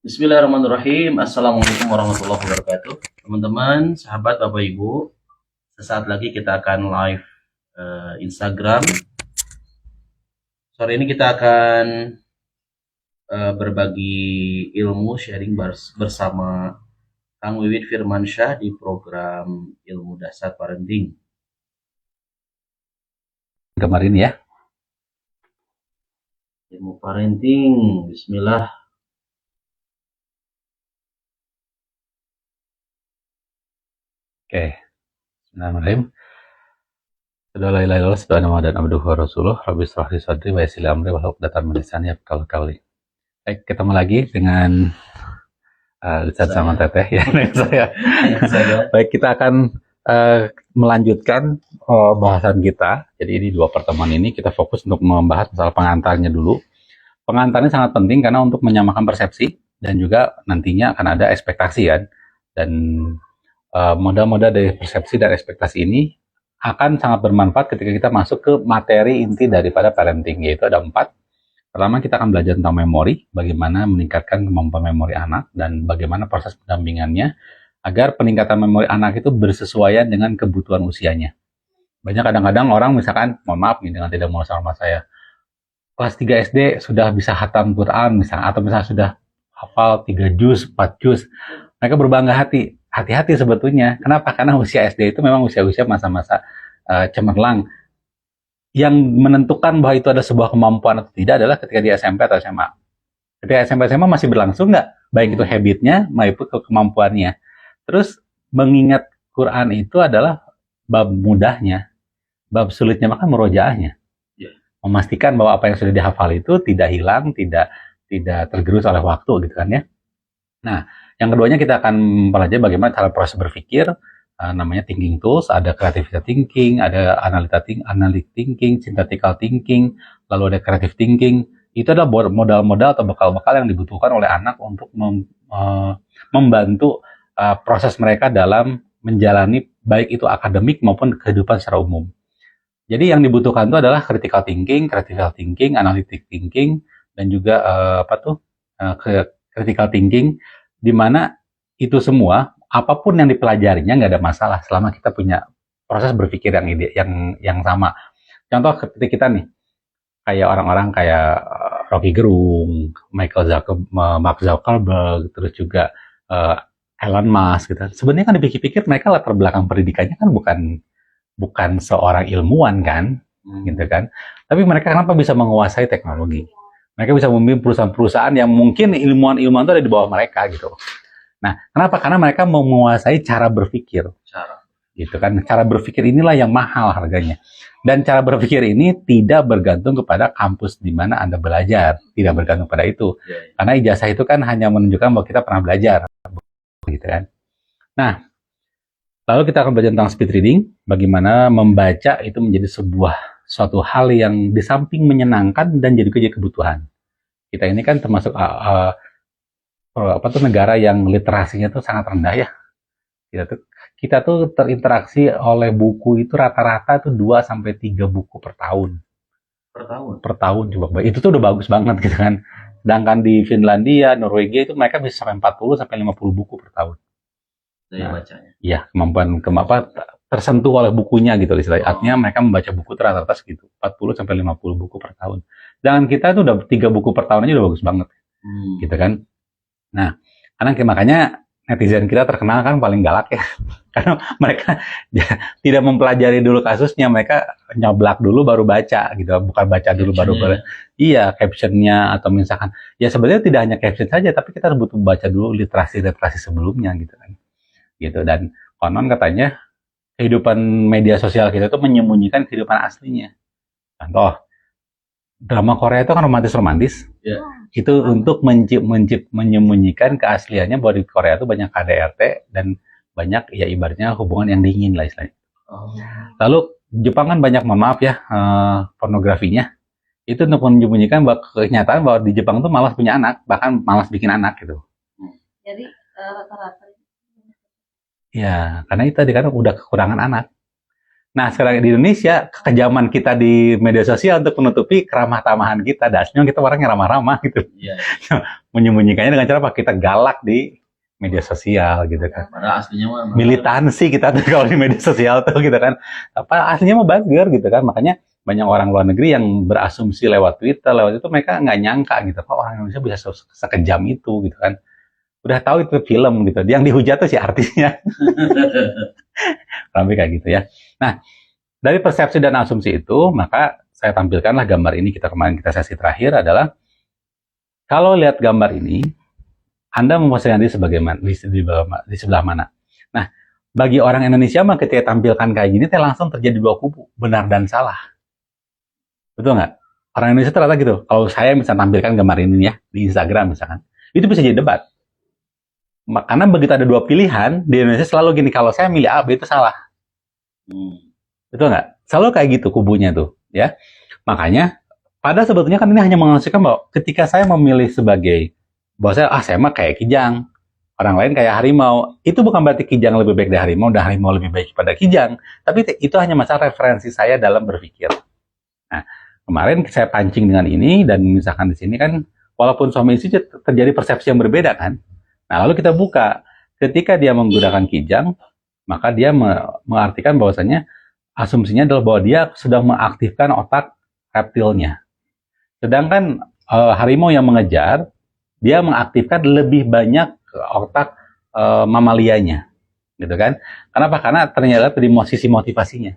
Bismillahirrahmanirrahim. Assalamualaikum warahmatullahi wabarakatuh. Teman-teman, sahabat, Bapak Ibu, sesaat lagi kita akan live Instagram. Sore ini kita akan berbagi ilmu, sharing bersama Kang Wiwit Firmansyah di program Ilmu Dasar Parenting. Kemarin ya. Ilmu Parenting, Bismillah. Oke. Bismillahirrahmanirrahim. La ilaha illallah subhanahu dan abduhu wa rasuluh. Rabbi shrah li sadri wa yassir li amri wahlul 'uqdatam min lisani yafqahu qawli. Baik, ketemu lagi dengan Ustaz sama Teteh ya. Saya. Baik, kita akan melanjutkan bahasan kita. Jadi ini 2 pertemuan ini kita fokus untuk membahas masalah pengantarnya dulu. Pengantarnya sangat penting karena untuk menyamakan persepsi dan juga nantinya akan ada ekspektasi kan. Dan modal-modal dari persepsi dan ekspektasi ini akan sangat bermanfaat ketika kita masuk ke materi inti daripada parenting, yaitu ada 4. Pertama, kita akan belajar tentang memori, bagaimana meningkatkan kemampuan memori anak, dan bagaimana proses pendampingannya agar peningkatan memori anak itu bersesuaian dengan kebutuhan usianya. Banyak kadang-kadang orang misalkan, mohon maaf nih dengan tidak mau sama saya, kelas 3 SD sudah bisa khatam Quran misalnya, atau misalnya sudah hafal 3 juz, 4 juz, mereka berbangga hati. Hati-hati sebetulnya. Kenapa? Karena usia SD itu memang usia-usia masa-masa cemerlang. Yang menentukan bahwa itu ada sebuah kemampuan atau tidak adalah ketika di SMP atau SMA. Ketika SMP SMA masih berlangsung nggak? Baik itu habitnya maupun kemampuannya. Terus mengingat Quran itu adalah bab mudahnya, bab sulitnya maka murojaahnya. Memastikan bahwa apa yang sudah dihafal itu tidak hilang, tidak tergerus oleh waktu gitu kan ya. Nah, yang keduanya kita akan mempelajari bagaimana cara proses berpikir, namanya thinking tools, ada creative thinking, ada analytic thinking, synthetical thinking, lalu ada creative thinking. Itu adalah modal-modal atau bekal-bekal yang dibutuhkan oleh anak untuk membantu proses mereka dalam menjalani baik itu akademik maupun kehidupan secara umum. Jadi yang dibutuhkan itu adalah critical thinking, analytic thinking, dan juga critical thinking, di mana itu semua apapun yang dipelajarinya nggak ada masalah selama kita punya proses berpikir yang sama. Contoh ketika kita nih kayak orang-orang kayak Rocky Gerung, Mark Zuckerberg, terus juga Elon Musk gitu. Sebenarnya kan dipikir-pikir mereka latar belakang pendidikannya kan bukan seorang ilmuwan kan, gitu kan. Tapi mereka kenapa bisa menguasai teknologi? Mereka bisa memimpin perusahaan-perusahaan yang mungkin ilmuwan-ilmuwan itu ada di bawah mereka gitu. Nah, kenapa? Karena mereka mau menguasai cara berpikir. Gitu kan. Cara berpikir inilah yang mahal harganya. Dan cara berpikir ini tidak bergantung kepada kampus di mana Anda belajar. Tidak bergantung pada itu. Karena ijazah itu kan hanya menunjukkan bahwa kita pernah belajar. Gitu kan. Nah, lalu kita akan belajar tentang speed reading. Bagaimana membaca itu menjadi suatu hal yang di samping menyenangkan dan jadi kebutuhan. Kita ini kan termasuk negara yang literasinya tuh sangat rendah ya. Kita tuh terinteraksi oleh buku itu rata-rata tuh 2-3 buku per tahun. Per tahun coba. Itu tuh udah bagus banget gitu kan. Sedangkan di Finlandia, Norwegia itu mereka bisa sampai 40-50 buku per tahun. Daya bacanya. Iya, kemampuan tersentuh oleh bukunya gitu istilahnya. Artinya mereka membaca buku rata-rata segitu, 40-50 buku per tahun. Jangan kita itu udah 3 buku per tahun aja udah bagus banget. Gitu kan. Nah, karena makanya netizen kita terkenal kan paling galak ya. Karena mereka tidak mempelajari dulu kasusnya, mereka nyoblak dulu baru baca gitu, bukan baca dulu baru iya, captionnya atau misalkan ya sebenarnya tidak hanya caption saja, tapi kita butuh baca dulu literasi sebelumnya gitu kan. Gitu. Dan konon katanya kehidupan media sosial kita itu menyembunyikan kehidupan aslinya. Contoh, drama Korea itu kan romantis-romantis. Yeah. Itu untuk menyembunyikan keasliannya bahwa di Korea itu banyak KDRT dan banyak ya ibaratnya hubungan yang dingin lah istilahnya. Lalu Jepang kan banyak, mohon maaf ya, pornografinya. Itu untuk menyembunyikan bahwa kenyataan bahwa di Jepang tuh malas punya anak, bahkan malas bikin anak gitu. Jadi rata-rata. Ya, karena itu tadi kan udah kekurangan anak. Nah, sekarang di Indonesia, kekejaman kita di media sosial untuk menutupi keramah-tamahan kita. Dasarnya kita orangnya ramah-ramah gitu. menyembunyikannya dengan cara apa? Kita galak di media sosial gitu kan. Padahal aslinya mah Militansi kita tuh kalau di media sosial tuh gitu kan. Apa aslinya mah buzzer gitu kan. Makanya banyak orang luar negeri yang berasumsi lewat Twitter, lewat itu mereka nggak nyangka gitu. Kok orang Indonesia bisa sekejam itu gitu kan. Udah tahu itu film gitu. Yang dihujat tuh si artisnya. Sampai kayak gitu ya. Nah, dari persepsi dan asumsi itu, maka saya tampilkanlah gambar ini kita sesi terakhir adalah kalau lihat gambar ini, Anda memposisikan diri sebagaimana di sebelah mana. Nah, bagi orang Indonesia mah ketika tampilkan kayak gini, langsung terjadi dua kubu, benar dan salah. Betul nggak? Orang Indonesia ternyata gitu. Kalau saya bisa tampilkan gambar ini ya di Instagram misalkan, itu bisa jadi debat. Karena begitu ada dua pilihan di Indonesia selalu gini, kalau saya milih A, B itu salah. Betul nggak? Selalu kayak gitu kubunya tuh, ya. Makanya, pada sebetulnya kan ini hanya mengasumsikan bahwa ketika saya memilih sebagai bahwa saya mah kayak Kijang, orang lain kayak harimau, itu bukan berarti Kijang lebih baik dari harimau, dan harimau lebih baik pada Kijang, tapi itu hanya masalah referensi saya dalam berpikir. Nah, kemarin saya pancing dengan ini, dan misalkan di sini kan, walaupun suami istri terjadi persepsi yang berbeda kan. Nah, lalu kita buka, ketika dia menggunakan Kijang, maka dia mengartikan bahwasanya asumsinya adalah bahwa dia sedang mengaktifkan otak reptilnya. Sedangkan harimau yang mengejar, dia mengaktifkan lebih banyak otak mamalianya, gitu kan? Kenapa? Karena ternyata dari sisi motivasinya.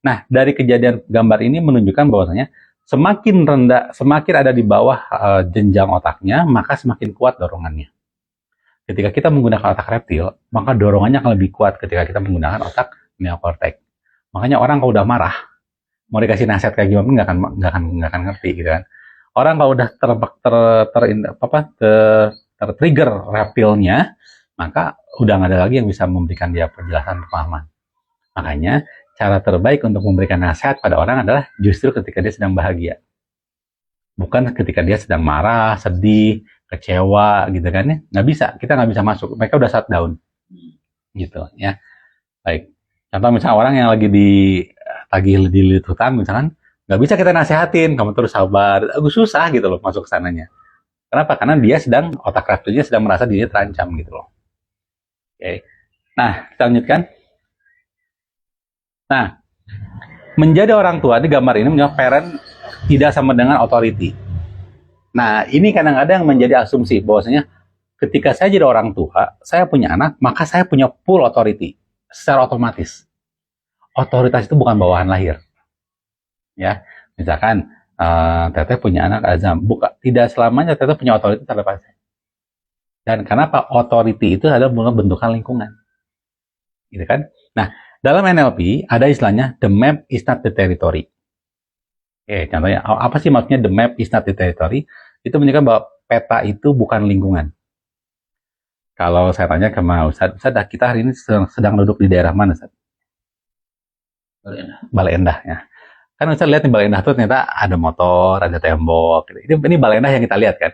Nah, dari kejadian gambar ini menunjukkan bahwasanya semakin rendah, semakin ada di bawah jenjang otaknya, maka semakin kuat dorongannya. Ketika kita menggunakan otak reptil, maka dorongannya akan lebih kuat ketika kita menggunakan otak neokortex. Makanya orang kalau udah marah, mau dikasih nasihat kayak gimana nggak akan ngerti gitu kan. Orang kalau udah tertrigger reptilnya, maka udah nggak ada lagi yang bisa memberikan dia penjelasan pemahaman. Makanya cara terbaik untuk memberikan nasihat pada orang adalah justru ketika dia sedang bahagia, bukan ketika dia sedang marah, sedih, kecewa gitu kan ya. Kita nggak bisa masuk. Mereka udah shut down, gitu ya. Baik. Contoh misalnya orang yang lagi di hutan misalkan, nggak bisa kita nasehatin, kamu terus sabar, susah gitu loh masuk ke sananya. Kenapa? Karena dia otak reptilnya sedang merasa dirinya terancam gitu loh. Oke. Nah, kita lanjutkan. Nah, menjadi orang tua di gambar ini menjadi parent tidak sama dengan authority. Nah, ini kadang-kadang menjadi asumsi bahwasanya ketika saya jadi orang tua, saya punya anak, maka saya punya full authority secara otomatis. Otoritas itu bukan bawahan lahir. Ya, misalkan Teteh punya anak Azam, tidak selamanya Teteh punya otoritas terhadap saya. Dan kenapa authority itu adalah bentukan lingkungan, gitu kan? Nah, dalam NLP ada istilahnya the map is not the territory. Oke, contohnya apa sih maksudnya the map is not the territory? Itu menunjukkan bahwa peta itu bukan lingkungan. Kalau saya tanya ke Ustadz, kita hari ini sedang duduk di daerah mana, Ustadz? Balai Endah ya. Kan Ustadz lihat nih Balai Endah tuh ternyata ada motor, ada tembok. Ini Balai Endah yang kita lihat kan.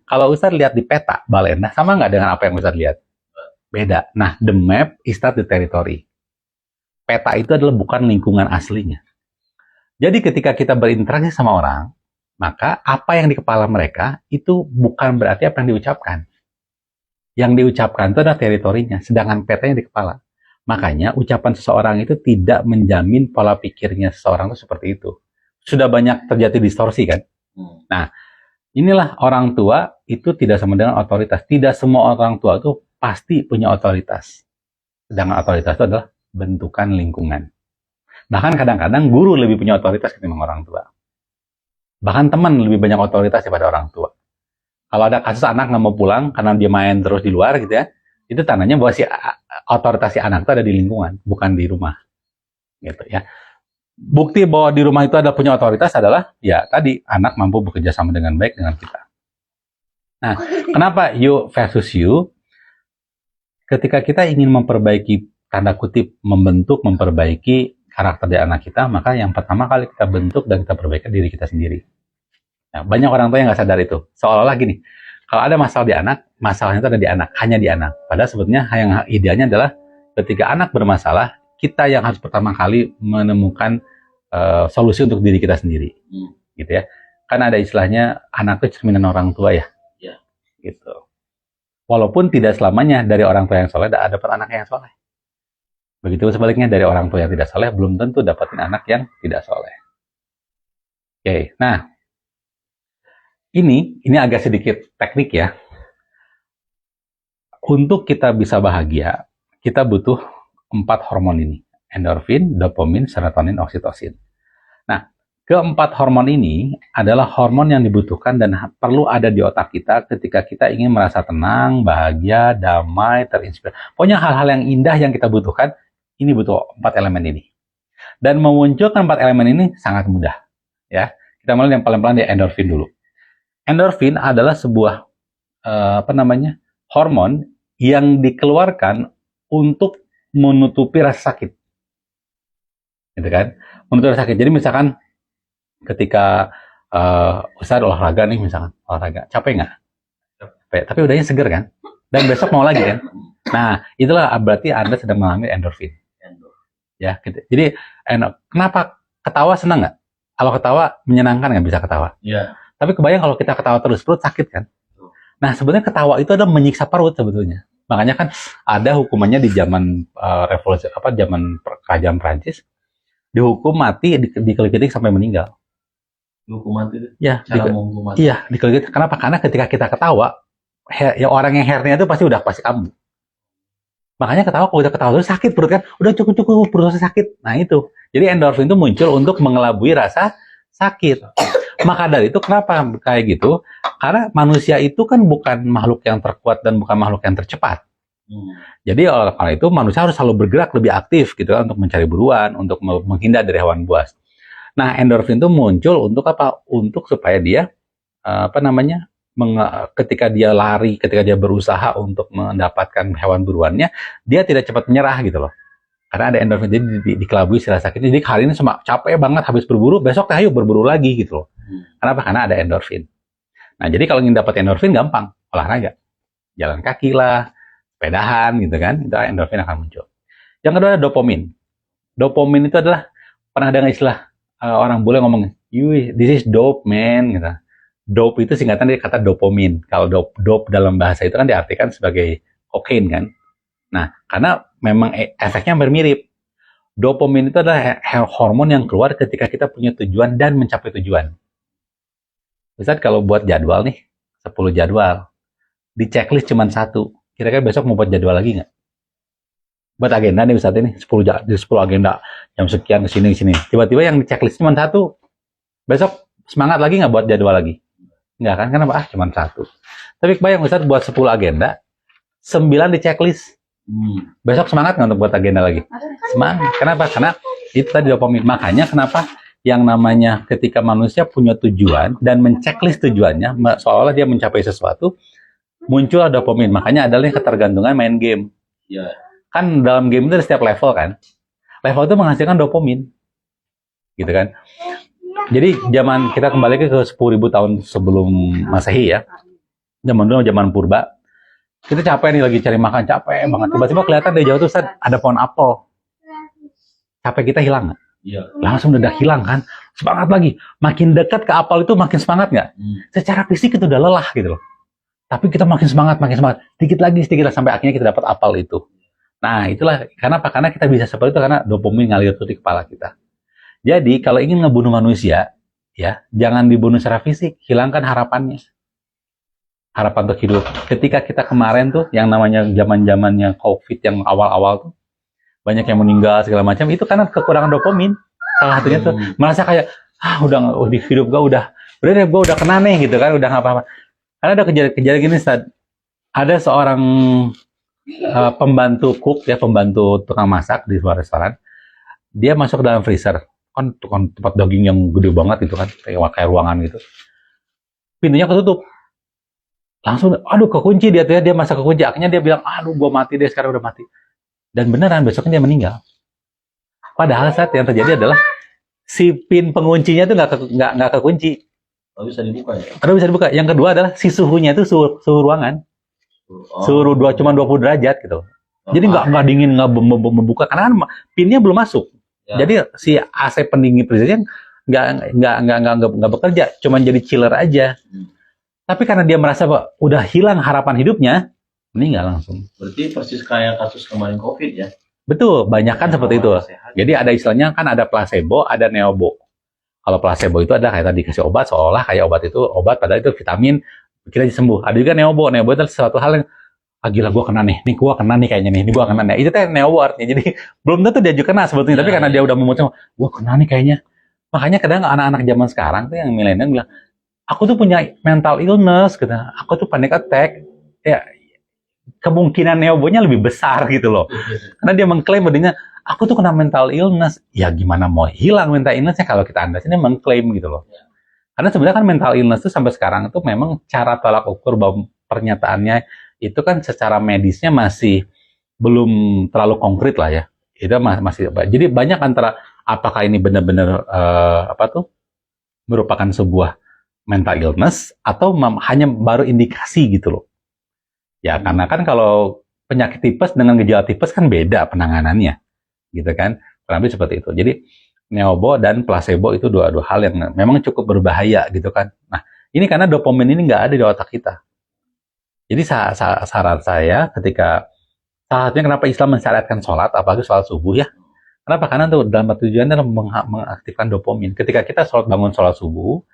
Kalau Ustadz lihat di peta Balai Endah sama nggak dengan apa yang Ustadz lihat? Beda. Nah, the map is not the territory. Peta itu adalah bukan lingkungan aslinya. Jadi ketika kita berinteraksi sama orang, maka apa yang di kepala mereka itu bukan berarti apa yang diucapkan. Yang diucapkan itu adalah teritorinya, sedangkan petanya di kepala. Makanya ucapan seseorang itu tidak menjamin pola pikirnya seseorang itu seperti itu. Sudah banyak terjadi distorsi kan? Nah, inilah orang tua itu tidak sama dengan otoritas. Tidak semua orang tua itu pasti punya otoritas. Sedangkan otoritas itu adalah bentukan lingkungan. Bahkan kadang-kadang guru lebih punya otoritas ketimbang orang tua. Bahkan teman lebih banyak otoritas daripada orang tua. Kalau ada kasus anak nggak mau pulang karena dia main terus di luar gitu ya, itu tandanya bahwa otoritas si anak itu ada di lingkungan, bukan di rumah. Gitu ya. Bukti bahwa di rumah itu ada punya otoritas adalah ya tadi anak mampu bekerja sama dengan baik dengan kita. Nah, kenapa you versus you? Ketika kita ingin memperbaiki, tanda kutip, memperbaiki karakter dari anak kita, maka yang pertama kali kita bentuk dan kita perbaiki diri kita sendiri. Nah, banyak orang tua yang nggak sadar itu. Seolah-olah gini, kalau ada masalah di anak, masalahnya itu ada di anak, hanya di anak. Padahal sebetulnya yang idealnya adalah ketika anak bermasalah, kita yang harus pertama kali menemukan solusi untuk diri kita sendiri. Gitu ya. Kan ada istilahnya, anak itu cerminan orang tua ya. Gitu. Walaupun tidak selamanya dari orang tua yang soleh dapat anak yang soleh. Begitu sebaliknya, dari orang tua yang tidak soleh belum tentu dapatin anak yang tidak soleh. Oke, nah ini agak sedikit teknik ya. Untuk kita bisa bahagia, kita butuh 4 hormon ini. Endorfin, dopamin, serotonin, oksitosin. Nah, keempat hormon ini adalah hormon yang dibutuhkan dan perlu ada di otak kita ketika kita ingin merasa tenang, bahagia, damai, terinspirasi. Pokoknya hal-hal yang indah yang kita butuhkan, ini butuh 4 elemen ini. Dan memunculkan 4 elemen ini sangat mudah. Ya, kita mulai yang paling pelan di endorfin dulu. Endorfin adalah sebuah hormon yang dikeluarkan untuk menutupi rasa sakit, gitu kan? Menutupi rasa sakit. Jadi misalkan ketika Ustaz olahraga nih, misalkan olahraga, capek nggak? Capek, tapi udahnya seger kan? Dan besok mau lagi kan? Nah, itulah berarti Anda sedang mengalami endorfin. Ya, gitu. Jadi kenapa ketawa senang nggak? Kalau ketawa menyenangkan nggak, bisa ketawa? Iya. Tapi kebayang kalau kita ketawa terus, perut sakit kan? Nah, sebenarnya ketawa itu adalah menyiksa perut sebetulnya. Makanya kan ada hukumannya di zaman revolusi zaman kerajaan Prancis, dihukum mati, dikelilingi sampai meninggal. Dihukum mati itu? Ya, Cara menghukum mati. Iya, dikelilingi. Kenapa? Karena ketika kita ketawa, ya orang yang hernia itu pasti kambuh. Makanya ketawa, kalau udah ketawa terus sakit perut kan, udah cukup perutnya sakit. Nah itu, jadi endorfin itu muncul untuk mengelabui rasa sakit. Maka dari itu kenapa kayak gitu? Karena manusia itu kan bukan makhluk yang terkuat dan bukan makhluk yang tercepat. Jadi oleh karena itu manusia harus selalu bergerak lebih aktif gitu kan, untuk mencari buruan, untuk menghindar dari hewan buas. Nah, endorfin itu muncul untuk apa? Untuk supaya dia ketika dia lari, ketika dia berusaha untuk mendapatkan hewan buruannya, dia tidak cepat menyerah gitu loh. Karena ada endorfin, jadi dikelabui si rasa sakit. Jadi hari ini cuma capek banget habis berburu, besok ayo berburu lagi gitu loh. Kenapa? Karena ada endorfin. Nah, jadi kalau ingin dapat endorfin gampang, olahraga. Jalan kaki lah, sepedahan gitu kan, itu endorfin akan muncul. Yang kedua ada dopamin. Dopamin itu adalah, pernah dengar istilah orang bule ngomong, this is dope man gitu. Dope itu singkatan dari kata dopamin. Kalau dope dalam bahasa itu kan diartikan sebagai kokain kan. Nah, karena memang efeknya mirip. Dopamin itu adalah hormon yang keluar ketika kita punya tujuan dan mencapai tujuan. Ustaz kalau buat jadwal nih, 10 jadwal, di checklist cuma 1. Kira-kira besok mau buat jadwal lagi nggak? Buat agenda nih Ustaz ini, 10 agenda, jam sekian kesini. Tiba-tiba yang di checklist cuma 1. Besok semangat lagi nggak buat jadwal lagi? Nggak kan? Kenapa? Cuma 1. Tapi kebayang Ustaz buat 10 agenda, 9 di checklist. Besok semangat nggak untuk buat agenda lagi? Semangat. Kenapa? Karena itu tadi dopamin. Makanya kenapa yang namanya ketika manusia punya tujuan dan menceklis tujuannya, seolah-olah dia mencapai sesuatu, muncul dopamin. Makanya adalah ketergantungan main game. Ya. Kan dalam game itu ada setiap level kan. Level itu menghasilkan dopamin. Gitu kan. Jadi zaman kita kembali ke 10.000 tahun sebelum Masehi ya. Zaman dulu, zaman purba. Kita capek nih lagi cari makan, capek banget. Tiba-tiba kelihatan dari jauh tuh ada pohon apel. Capek kita hilang nggak? Iya. Langsung udah hilang kan, semangat lagi. Makin dekat ke apel itu makin semangat nggak? Secara fisik itu udah lelah gitu loh. Tapi kita makin semangat. Sedikit lagi sampai akhirnya kita dapat apel itu. Nah itulah kenapa? Karena kita bisa seperti itu karena dopamin ngalir tuh di kepala kita. Jadi kalau ingin ngebunuh manusia, ya jangan dibunuh secara fisik, hilangkan harapannya. Harapan untuk hidup. Ketika kita kemarin tuh yang namanya zaman-zamannya COVID yang awal-awal tuh, banyak yang meninggal segala macam, itu karena kekurangan dopamin. Salah satunya tuh merasa kayak udah di hidup gue udah kena nih gitu kan, udah nggak apa-apa. Karena ada kejadian gini, ada seorang pembantu cook ya, pembantu tukang masak di sebuah restoran. Dia masuk ke dalam freezer, kan tempat daging yang gede banget gitu kan, kayak ruangan gitu. Pintunya ketutup. Langsung kekunci dia tuh ya, dia masak kekunci. Akhirnya dia bilang, gue mati deh, sekarang udah mati. Dan beneran besoknya dia meninggal. Padahal saat yang terjadi adalah si pin penguncinya tuh nggak kekunci. Kalau bisa dibuka ya? Karena bisa dibuka. Yang kedua adalah si suhunya itu suhu ruangan. Suhu cuma 20 derajat gitu. Jadi nggak dingin, nggak membuka karena kan pinnya belum masuk. Ya. Jadi si AC pendingin freezernya nggak bekerja, cuma jadi chiller aja. Tapi karena dia merasa udah hilang harapan hidupnya, meninggal langsung. Berarti persis kayak kasus kemarin COVID ya. Betul, banyak kan seperti itu. Orang sehat. Jadi ada istilahnya kan ada placebo, ada neobo. Kalau placebo itu ada kayak tadi dikasih obat, seolah kayak obat itu obat, padahal itu vitamin, kita sembuh. Ada juga neobo. Neobo itu sesuatu hal yang, gila gue kena nih gue kena nih kayaknya nih gue kena nih. Itu teh neobo artinya. Jadi belum tentu dia juga kena sebetulnya, tapi karena dia udah memutuskan, gue kena nih kayaknya. Makanya kadang anak-anak zaman sekarang tuh yang milenial bilang, aku tuh punya mental illness, gitu. Aku tuh panic attack. Ya, kemungkinan neobonya lebih besar gitu loh. Karena dia mengklaim bahwa aku tuh kena mental illness. Ya gimana mau hilang mental illnessnya kalau kita Anda sini mengklaim gitu loh. Karena sebenarnya kan mental illness itu sampai sekarang itu memang cara tolak ukur bahwa pernyataannya itu kan secara medisnya masih belum terlalu konkret lah ya. Itu masih jadi banyak antara apakah ini benar-benar merupakan sebuah mental illness atau hanya baru indikasi gitu loh. Ya, karena kan kalau penyakit tipes dengan gejala tipes kan beda penanganannya, gitu kan? Kurang lebih seperti itu. Jadi, neobo dan placebo itu dua hal yang memang cukup berbahaya, gitu kan? Nah, ini karena dopamin ini nggak ada di otak kita. Jadi, saran saya ketika, salah satunya kenapa Islam mensyariatkan sholat, apalagi sholat subuh ya. Kenapa? Karena tuh dalam tujuannya adalah mengaktifkan dopamin. Ketika kita bangun sholat subuh,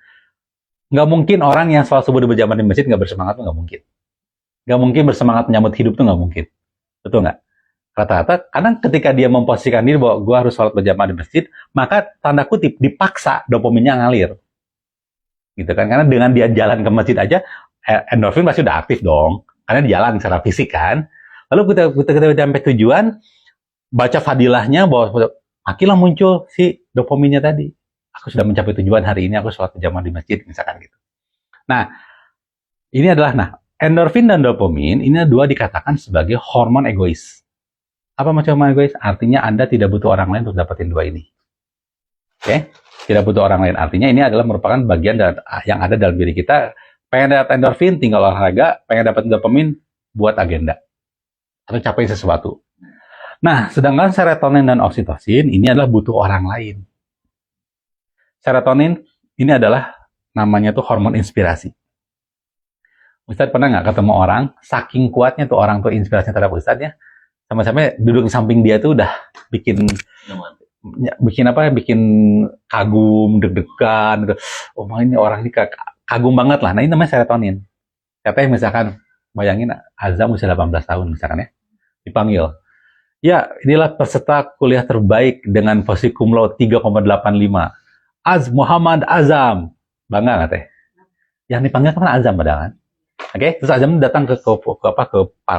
nggak mungkin orang yang sholat subuh berjamaah di masjid nggak bersemangat, nggak mungkin. Nggak mungkin bersemangat menyambut hidup tuh nggak mungkin. Betul nggak? Rata-rata, karena ketika dia memposisikan diri bahwa gue harus sholat berjamaah di masjid, maka tanda kutip dipaksa dopaminnya ngalir. Gitu kan? Karena dengan dia jalan ke masjid aja, endorfin pasti udah aktif dong. Karena dia jalan secara fisik kan. Lalu kita sampai tujuan, baca fadilahnya bahwa akhirnya muncul si dopaminnya tadi. Aku sudah mencapai tujuan hari ini, aku sholat berjamaah di masjid, misalkan gitu. Nah, ini adalah, endorfin dan dopamin ini dua dikatakan sebagai hormon egois. Apa macam hormon egois? Artinya Anda tidak butuh orang lain untuk dapetin dua ini. Oke? Tidak butuh orang lain. Artinya ini adalah merupakan bagian yang ada dalam diri kita. Pengen dapat endorfin, tinggal olahraga. Pengen dapat dopamin, buat agenda. Atau capai sesuatu. Nah, sedangkan serotonin dan oksitosin ini adalah butuh orang lain. Serotonin ini adalah namanya tuh hormon inspirasi. Ustadz pernah nggak ketemu orang, saking kuatnya tuh orang tuh inspirasinya terhadap Ustadz ya, sama-sama duduk di samping dia tuh udah bikin kagum, deg-degan, gitu. Oh ini orang ini kagum banget lah. Nah ini namanya serotonin. Katanya misalkan, bayangin Azam usia 18 tahun misalkan ya, dipanggil. Ya inilah peserta kuliah terbaik dengan posisi cum laude 3,85. Muhammad Azam. Bangga nggak teh? Yang dipanggil kan Azam padahal kan? Oke, terus Azam datang ke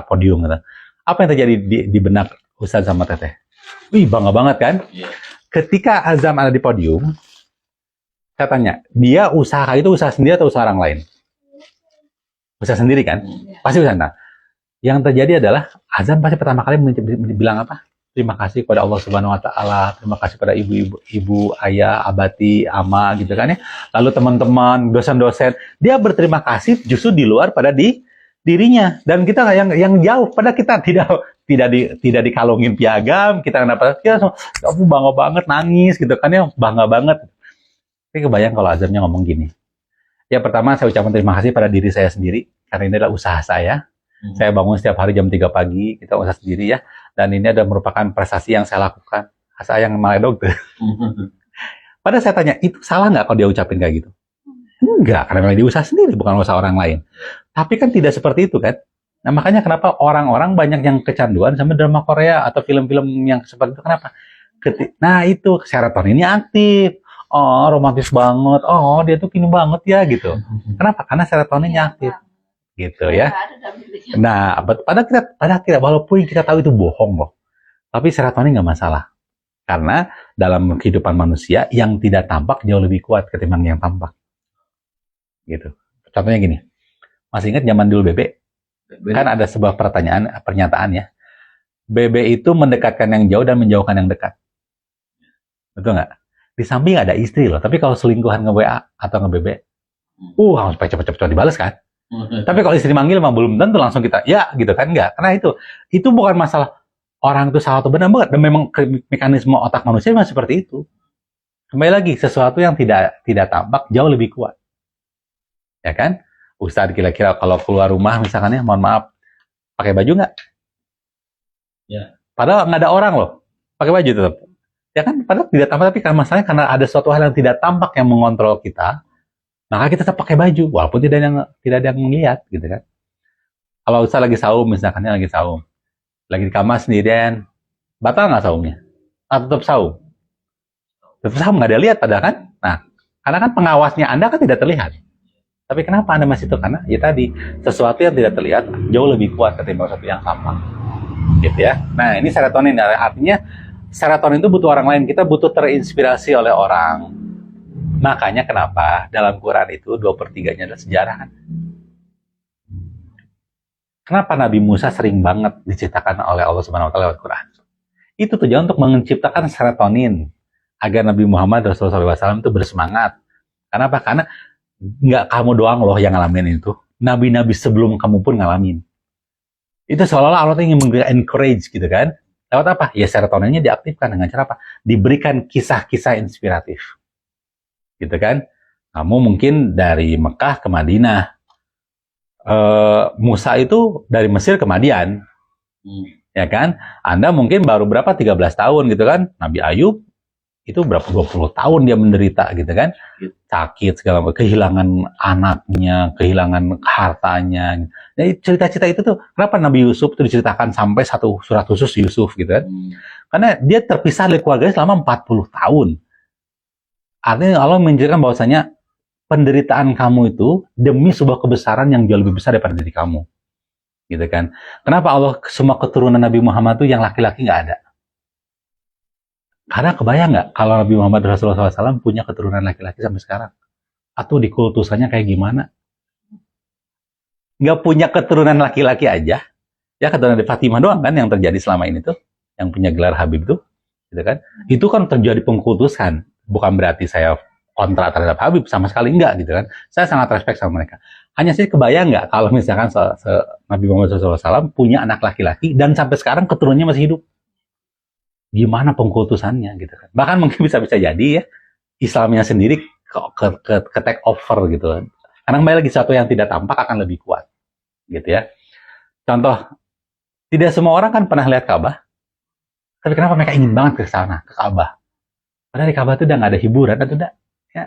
podium gitu. Apa yang terjadi di benak Ustadz sama Teteh? Wih, bangga banget kan? Yeah. Ketika Azam ada di podium, saya tanya, dia usaha itu usaha sendiri atau usaha orang lain? Usaha sendiri kan? Pasti usaha. Nah, yang terjadi adalah Azam pasti pertama kali bilang apa? Terima kasih kepada Allah Subhanahu Wa Taala, terima kasih pada ibu, ayah, abati, ama, gitu kan ya. Lalu teman-teman, dosen-dosen, dia berterima kasih justru di luar pada dirinya. Dan kita yang jauh, pada kita tidak dikalungin piagam, kita dapat ya, aku bangga banget, nangis gitu kan ya, bangga banget. Tapi kebayang kalau Azamnya ngomong gini. Ya pertama saya ucapkan terima kasih pada diri saya sendiri karena ini adalah usaha saya. Saya bangun setiap hari jam 3 pagi, kita usaha sendiri ya. Dan ini adalah merupakan prestasi yang saya lakukan. Saya yang meledok tuh. Padahal saya tanya, itu salah nggak kalau dia ucapin kayak gitu? Enggak, karena memang dia usaha sendiri, bukan usaha orang lain. Tapi kan tidak seperti itu kan. Nah makanya kenapa orang-orang banyak yang kecanduan sama drama Korea atau film-film yang seperti itu. Kenapa? Nah itu, serotonin ini aktif. Oh romantis banget. Oh dia tuh kini banget ya gitu. Kenapa? Karena serotoninnya aktif. Gitu ya. Nah, padahal kita walaupun kita tahu itu bohong loh, tapi serotonin nggak masalah. Karena dalam kehidupan manusia yang tidak tampak jauh lebih kuat ketimbang yang tampak. Gitu. Contohnya gini, masih ingat zaman dulu Bebe? Kan ada sebuah pernyataan ya. Bebe itu mendekatkan yang jauh dan menjauhkan yang dekat. Betul nggak? Di samping ada istri loh, tapi kalau selingkuhan nge-WA atau nge-BB, harus cepet-cepet dibalas kan? Tapi kalau istri manggil mah belum tentu langsung kita ya gitu kan, enggak. Karena itu bukan masalah orang itu salah atau benar banget, dan memang mekanisme otak manusia memang seperti itu. Kembali lagi, sesuatu yang tidak tampak jauh lebih kuat. Ya kan? Ustadz kira-kira kalau keluar rumah misalkan ya, mohon maaf, Pakai baju nggak? Ya. Padahal nggak ada orang loh. Pakai baju tetap. Ya kan, padahal tidak tampak, tapi karena masalahnya karena ada suatu hal yang tidak tampak yang mengontrol kita, maka kita tetap pakai baju, walaupun tidak ada yang melihat, gitu kan. Kalau Ustaz lagi saum, misalkan lagi saum, lagi di kamar sendirian, batal nggak saumnya? Atau tetap saum? Tetap saum, nggak ada lihat padahal kan? Nah, karena kan pengawasnya Anda kan tidak terlihat. Tapi kenapa Anda masih itu? Karena ya tadi, sesuatu yang tidak terlihat jauh lebih kuat ketimbang sesuatu yang tampak. Gitu ya. Nah, ini serotonin, artinya serotonin itu butuh orang lain, kita butuh terinspirasi oleh orang. Makanya kenapa dalam Quran itu 2/3-nya adalah sejarah kan? Kenapa Nabi Musa sering banget diceritakan oleh Allah Subhanahu wa taala lewat Quran? Itu tujuan untuk menciptakan serotonin agar Nabi Muhammad Rasulullah SAW itu bersemangat. Kenapa? Karena nggak kamu doang loh yang ngalamin itu. Nabi-nabi sebelum kamu pun ngalamin. Itu seolah-olah Allah ingin encourage gitu kan? Lewat apa? Ya serotoninnya diaktifkan dengan cara apa? Diberikan kisah-kisah inspiratif. Gitu kan? Kamu mungkin dari Mekah ke Madinah. Musa itu dari Mesir ke Madian. Ya kan? Anda mungkin baru berapa? 13 tahun gitu kan? Nabi Ayub itu berapa 20 tahun dia menderita gitu kan, sakit segala macam, kehilangan anaknya, kehilangan hartanya. Jadi cerita-cerita itu tuh kenapa Nabi Yusuf itu diceritakan sampai satu surat khusus Yusuf gitu kan, karena dia terpisah dari keluarganya selama 40 tahun. Artinya Allah menunjukkan bahwasanya penderitaan kamu itu demi sebuah kebesaran yang jauh lebih besar daripada diri kamu, gitu kan. Kenapa Allah semua keturunan Nabi Muhammad itu yang laki-laki nggak ada? Karena kebayang nggak kalau Nabi Muhammad Rasulullah SAW punya keturunan laki-laki sampai sekarang? Atau di kultusannya kayak gimana? Nggak punya keturunan laki-laki aja. Ya keturunan dari Fatimah doang kan yang terjadi selama ini tuh. Yang punya gelar Habib tuh. Gitu kan? Itu kan terjadi pengkultusan. Bukan berarti saya kontra terhadap Habib. Sama sekali enggak gitu kan. Saya sangat respect sama mereka. Hanya sih kebayang nggak kalau misalkan Nabi Muhammad SAW punya anak laki-laki dan sampai sekarang keturunannya masih hidup. Gimana pengkultusannya gitu kan. Bahkan mungkin bisa jadi ya Islamnya sendiri ke take over gitu kan. Karena kembali lagi sesuatu yang tidak tampak akan lebih kuat gitu ya. Contoh, tidak semua orang kan pernah lihat Ka'bah. Tapi kenapa mereka ingin banget ke sana, ke Ka'bah? Padahal di Ka'bah itu udah nggak ada hiburan, atau udah ya.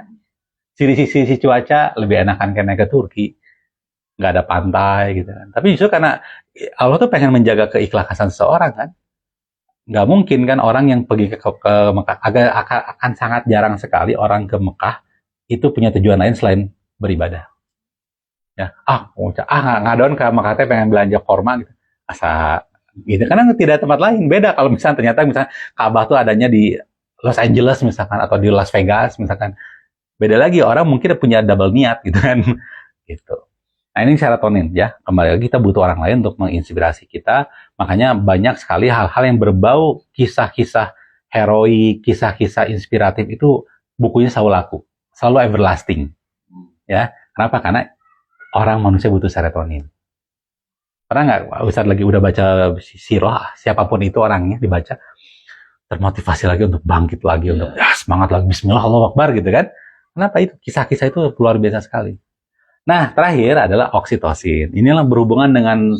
Sisi cuaca lebih enakan kayak naik ke Turki. Nggak ada pantai gitu kan. Tapi justru karena Allah tuh pengen menjaga keikhlasan seseorang kan. Nggak mungkin kan orang yang pergi ke Mekah, akan sangat jarang sekali orang ke Mekah itu punya tujuan lain selain beribadah. Ya, ngadon ke Mekah pengen belanja korma gitu. Asa gitu, karena tidak tempat lain. Beda kalau misalnya ternyata Ka'bah tuh adanya di Los Angeles misalkan atau di Las Vegas misalkan. Beda lagi, orang mungkin punya double niat gitu kan. Gitu. Nah ini serotonin ya, kembali lagi kita butuh orang lain untuk menginspirasi kita, makanya banyak sekali hal-hal yang berbau kisah-kisah heroik, kisah-kisah inspiratif itu bukunya selalu laku, selalu everlasting. Ya, kenapa? Karena orang manusia butuh serotonin. Pernah nggak Ustadz lagi udah baca sirah, siapapun itu orangnya dibaca, termotivasi lagi untuk bangkit lagi, untuk semangat lagi, bismillah, Allahu Akbar gitu kan. Kenapa itu? Kisah-kisah itu luar biasa sekali. Nah, terakhir adalah oksitosin. Inilah berhubungan dengan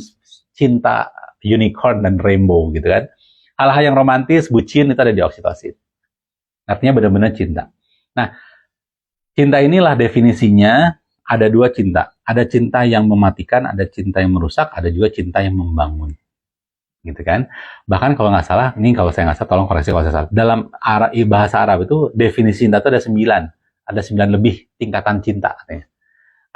cinta unicorn dan rainbow gitu kan. Hal-hal yang romantis, bucin itu ada di oksitosin. Artinya benar-benar cinta. Nah, cinta inilah definisinya ada dua cinta. Ada cinta yang mematikan, ada cinta yang merusak, ada juga cinta yang membangun. Gitu kan. Bahkan kalau nggak salah, ini kalau saya nggak salah, tolong koreksi kalau saya salah. Dalam bahasa Arab itu definisi cinta itu ada 9. Ada 9 lebih tingkatan cinta katanya.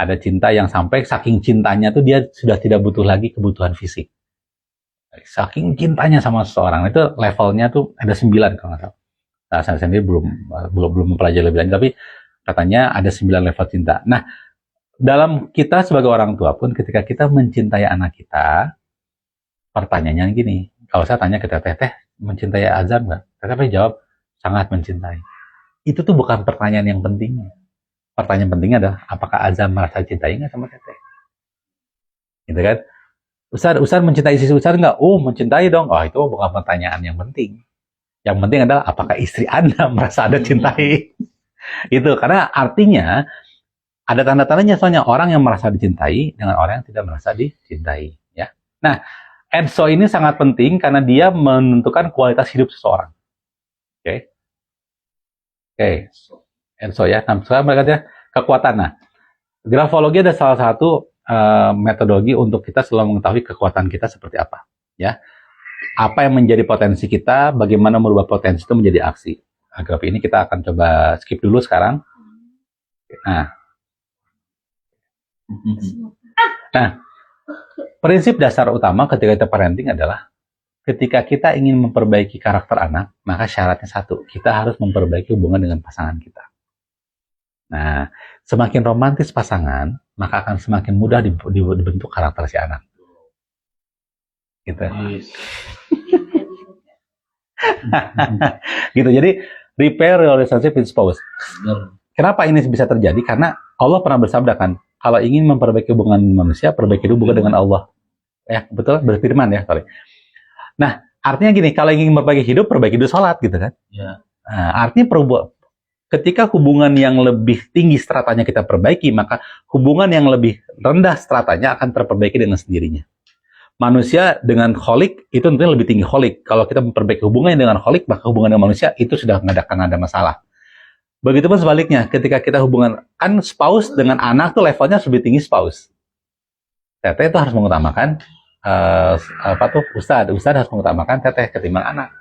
Ada cinta yang sampai saking cintanya tuh dia sudah tidak butuh lagi kebutuhan fisik. Saking cintanya sama seseorang itu levelnya tuh ada 9 kalau nggak salah. Nah, saya sendiri belum mempelajari lebih lanjut, tapi katanya ada 9 level cinta. Nah, dalam kita sebagai orang tua pun ketika kita mencintai anak kita, pertanyaannya gini. Kalau saya tanya ke Teteh mencintai Azam nggak? Teteh jawab sangat mencintai. Itu tuh bukan pertanyaan yang pentingnya. Pertanyaan pentingnya adalah apakah Azam merasa cintai nggak sama Teteh? Gitu kan? Ustaz mencintai istri Ustaz nggak? Oh, mencintai dong. Oh, itu bukan pertanyaan yang penting. Yang penting adalah apakah istri Anda merasa Anda cintai? Itu karena artinya ada tanda-tandanya soalnya orang yang merasa dicintai dengan orang yang tidak merasa dicintai. Ya. Nah, Enso ini sangat penting karena dia menentukan kualitas hidup seseorang. Oke. Enso ya. Nah, sekarang berikutnya kekuatan. Nah, grafologi ada salah satu metodologi untuk kita selalu mengetahui kekuatan kita seperti apa. Ya. Apa yang menjadi potensi kita, bagaimana merubah potensi itu menjadi aksi. Nah, graf ini kita akan coba skip dulu sekarang. Nah, prinsip dasar utama ketika kita parenting adalah ketika kita ingin memperbaiki karakter anak, maka syaratnya satu, kita harus memperbaiki hubungan dengan pasangan kita. Nah, semakin romantis pasangan, maka akan semakin mudah dibentuk karakter si anak. Gitu. Gitu. Jadi repair relationship with spouse. Kenapa ini bisa terjadi? Karena Allah pernah bersabda kan, kalau ingin memperbaiki hubungan manusia, perbaiki hubungan dengan Allah. Ya, betul, berfirman ya, sorry. Nah, artinya gini, kalau ingin memperbaiki hidup sholat gitu kan. Ya. Nah, artinya ketika hubungan yang lebih tinggi stratanya kita perbaiki, maka hubungan yang lebih rendah stratanya akan terperbaiki dengan sendirinya. Manusia dengan kholik itu tentunya lebih tinggi kholik. Kalau kita memperbaiki hubungannya dengan kholik, maka hubungan dengan manusia itu sudah nggak ada masalah. Begitupun sebaliknya, ketika kita hubungan kan spouse dengan anak tuh levelnya lebih tinggi spouse. Teteh itu harus mengutamakan Ustadz harus mengutamakan teteh ketimbang anak.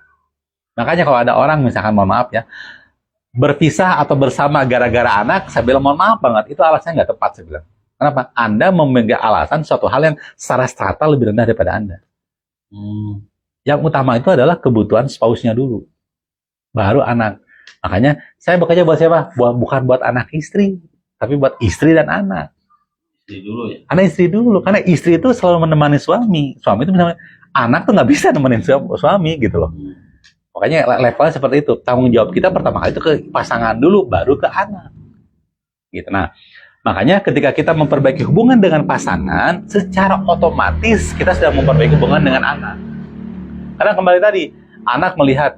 Makanya kalau ada orang misalkan mohon maaf ya, berpisah atau bersama gara-gara anak, saya bilang mohon maaf banget, itu alasannya nggak tepat saya bilang. Kenapa? Anda memegang alasan suatu hal yang secara strata lebih rendah daripada Anda. Yang utama itu adalah kebutuhan spouse-nya dulu. Baru anak. Makanya saya bekerja buat siapa? Bukan buat anak istri, tapi buat istri dan anak. Istri dulu ya? Karena istri dulu. Karena istri itu selalu menemani suami. Suami itu menemani. Anak tuh nggak bisa nemenin suami gitu loh. Makanya levelnya seperti itu. Tanggung jawab kita pertama kali itu ke pasangan dulu, baru ke anak. Gitu. Nah, makanya ketika kita memperbaiki hubungan dengan pasangan, secara otomatis kita sudah memperbaiki hubungan dengan anak. Karena kembali tadi, anak melihat,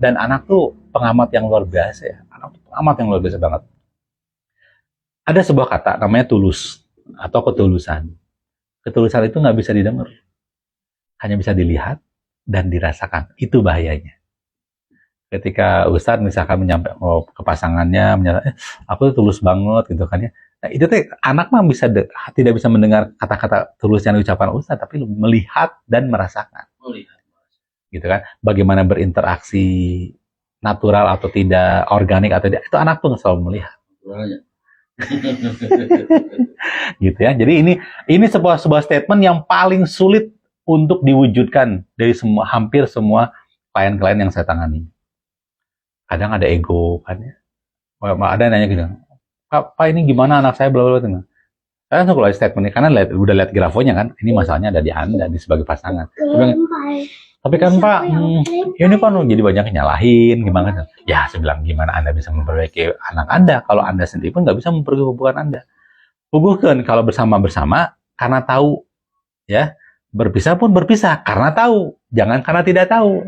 dan anak tuh pengamat yang luar biasa ya. Anak tuh pengamat yang luar biasa banget. Ada sebuah kata namanya tulus atau ketulusan. Ketulusan itu nggak bisa didengar, hanya bisa dilihat dan dirasakan. Itu bahayanya. Ketika Ustadz misalkan menyampaikan ke pasangannya, aku tuh tulus banget gitu kan ya. Nah, itu tuh anak mah tidak bisa mendengar kata-kata tulus yang diucapkan Ustadz, tapi melihat dan merasakan. Gitu kan? Bagaimana berinteraksi natural atau tidak, organik atau tidak, itu anak tuh selalu melihat. Gitu ya. Jadi ini sebuah statement yang paling sulit untuk diwujudkan dari hampir semua klien-klien yang saya tangani. Kadang ada ego kan ya. Ada nanya gitu, Pak ini gimana anak saya bla bla bla. Saya langsung keluar statement ini karena udah lihat grafonya kan, ini masalahnya ada di Anda di sebagai pasangan. Tapi kan Pak, ini kan jadi banyak nyalahin gimana? Ya saya bilang gimana Anda bisa memperbaiki anak Anda kalau Anda sendiri pun nggak bisa memperbaiki hubungan Anda. Hubungkan kalau bersama karena tahu, ya, berpisah pun berpisah karena tahu, jangan karena tidak tahu.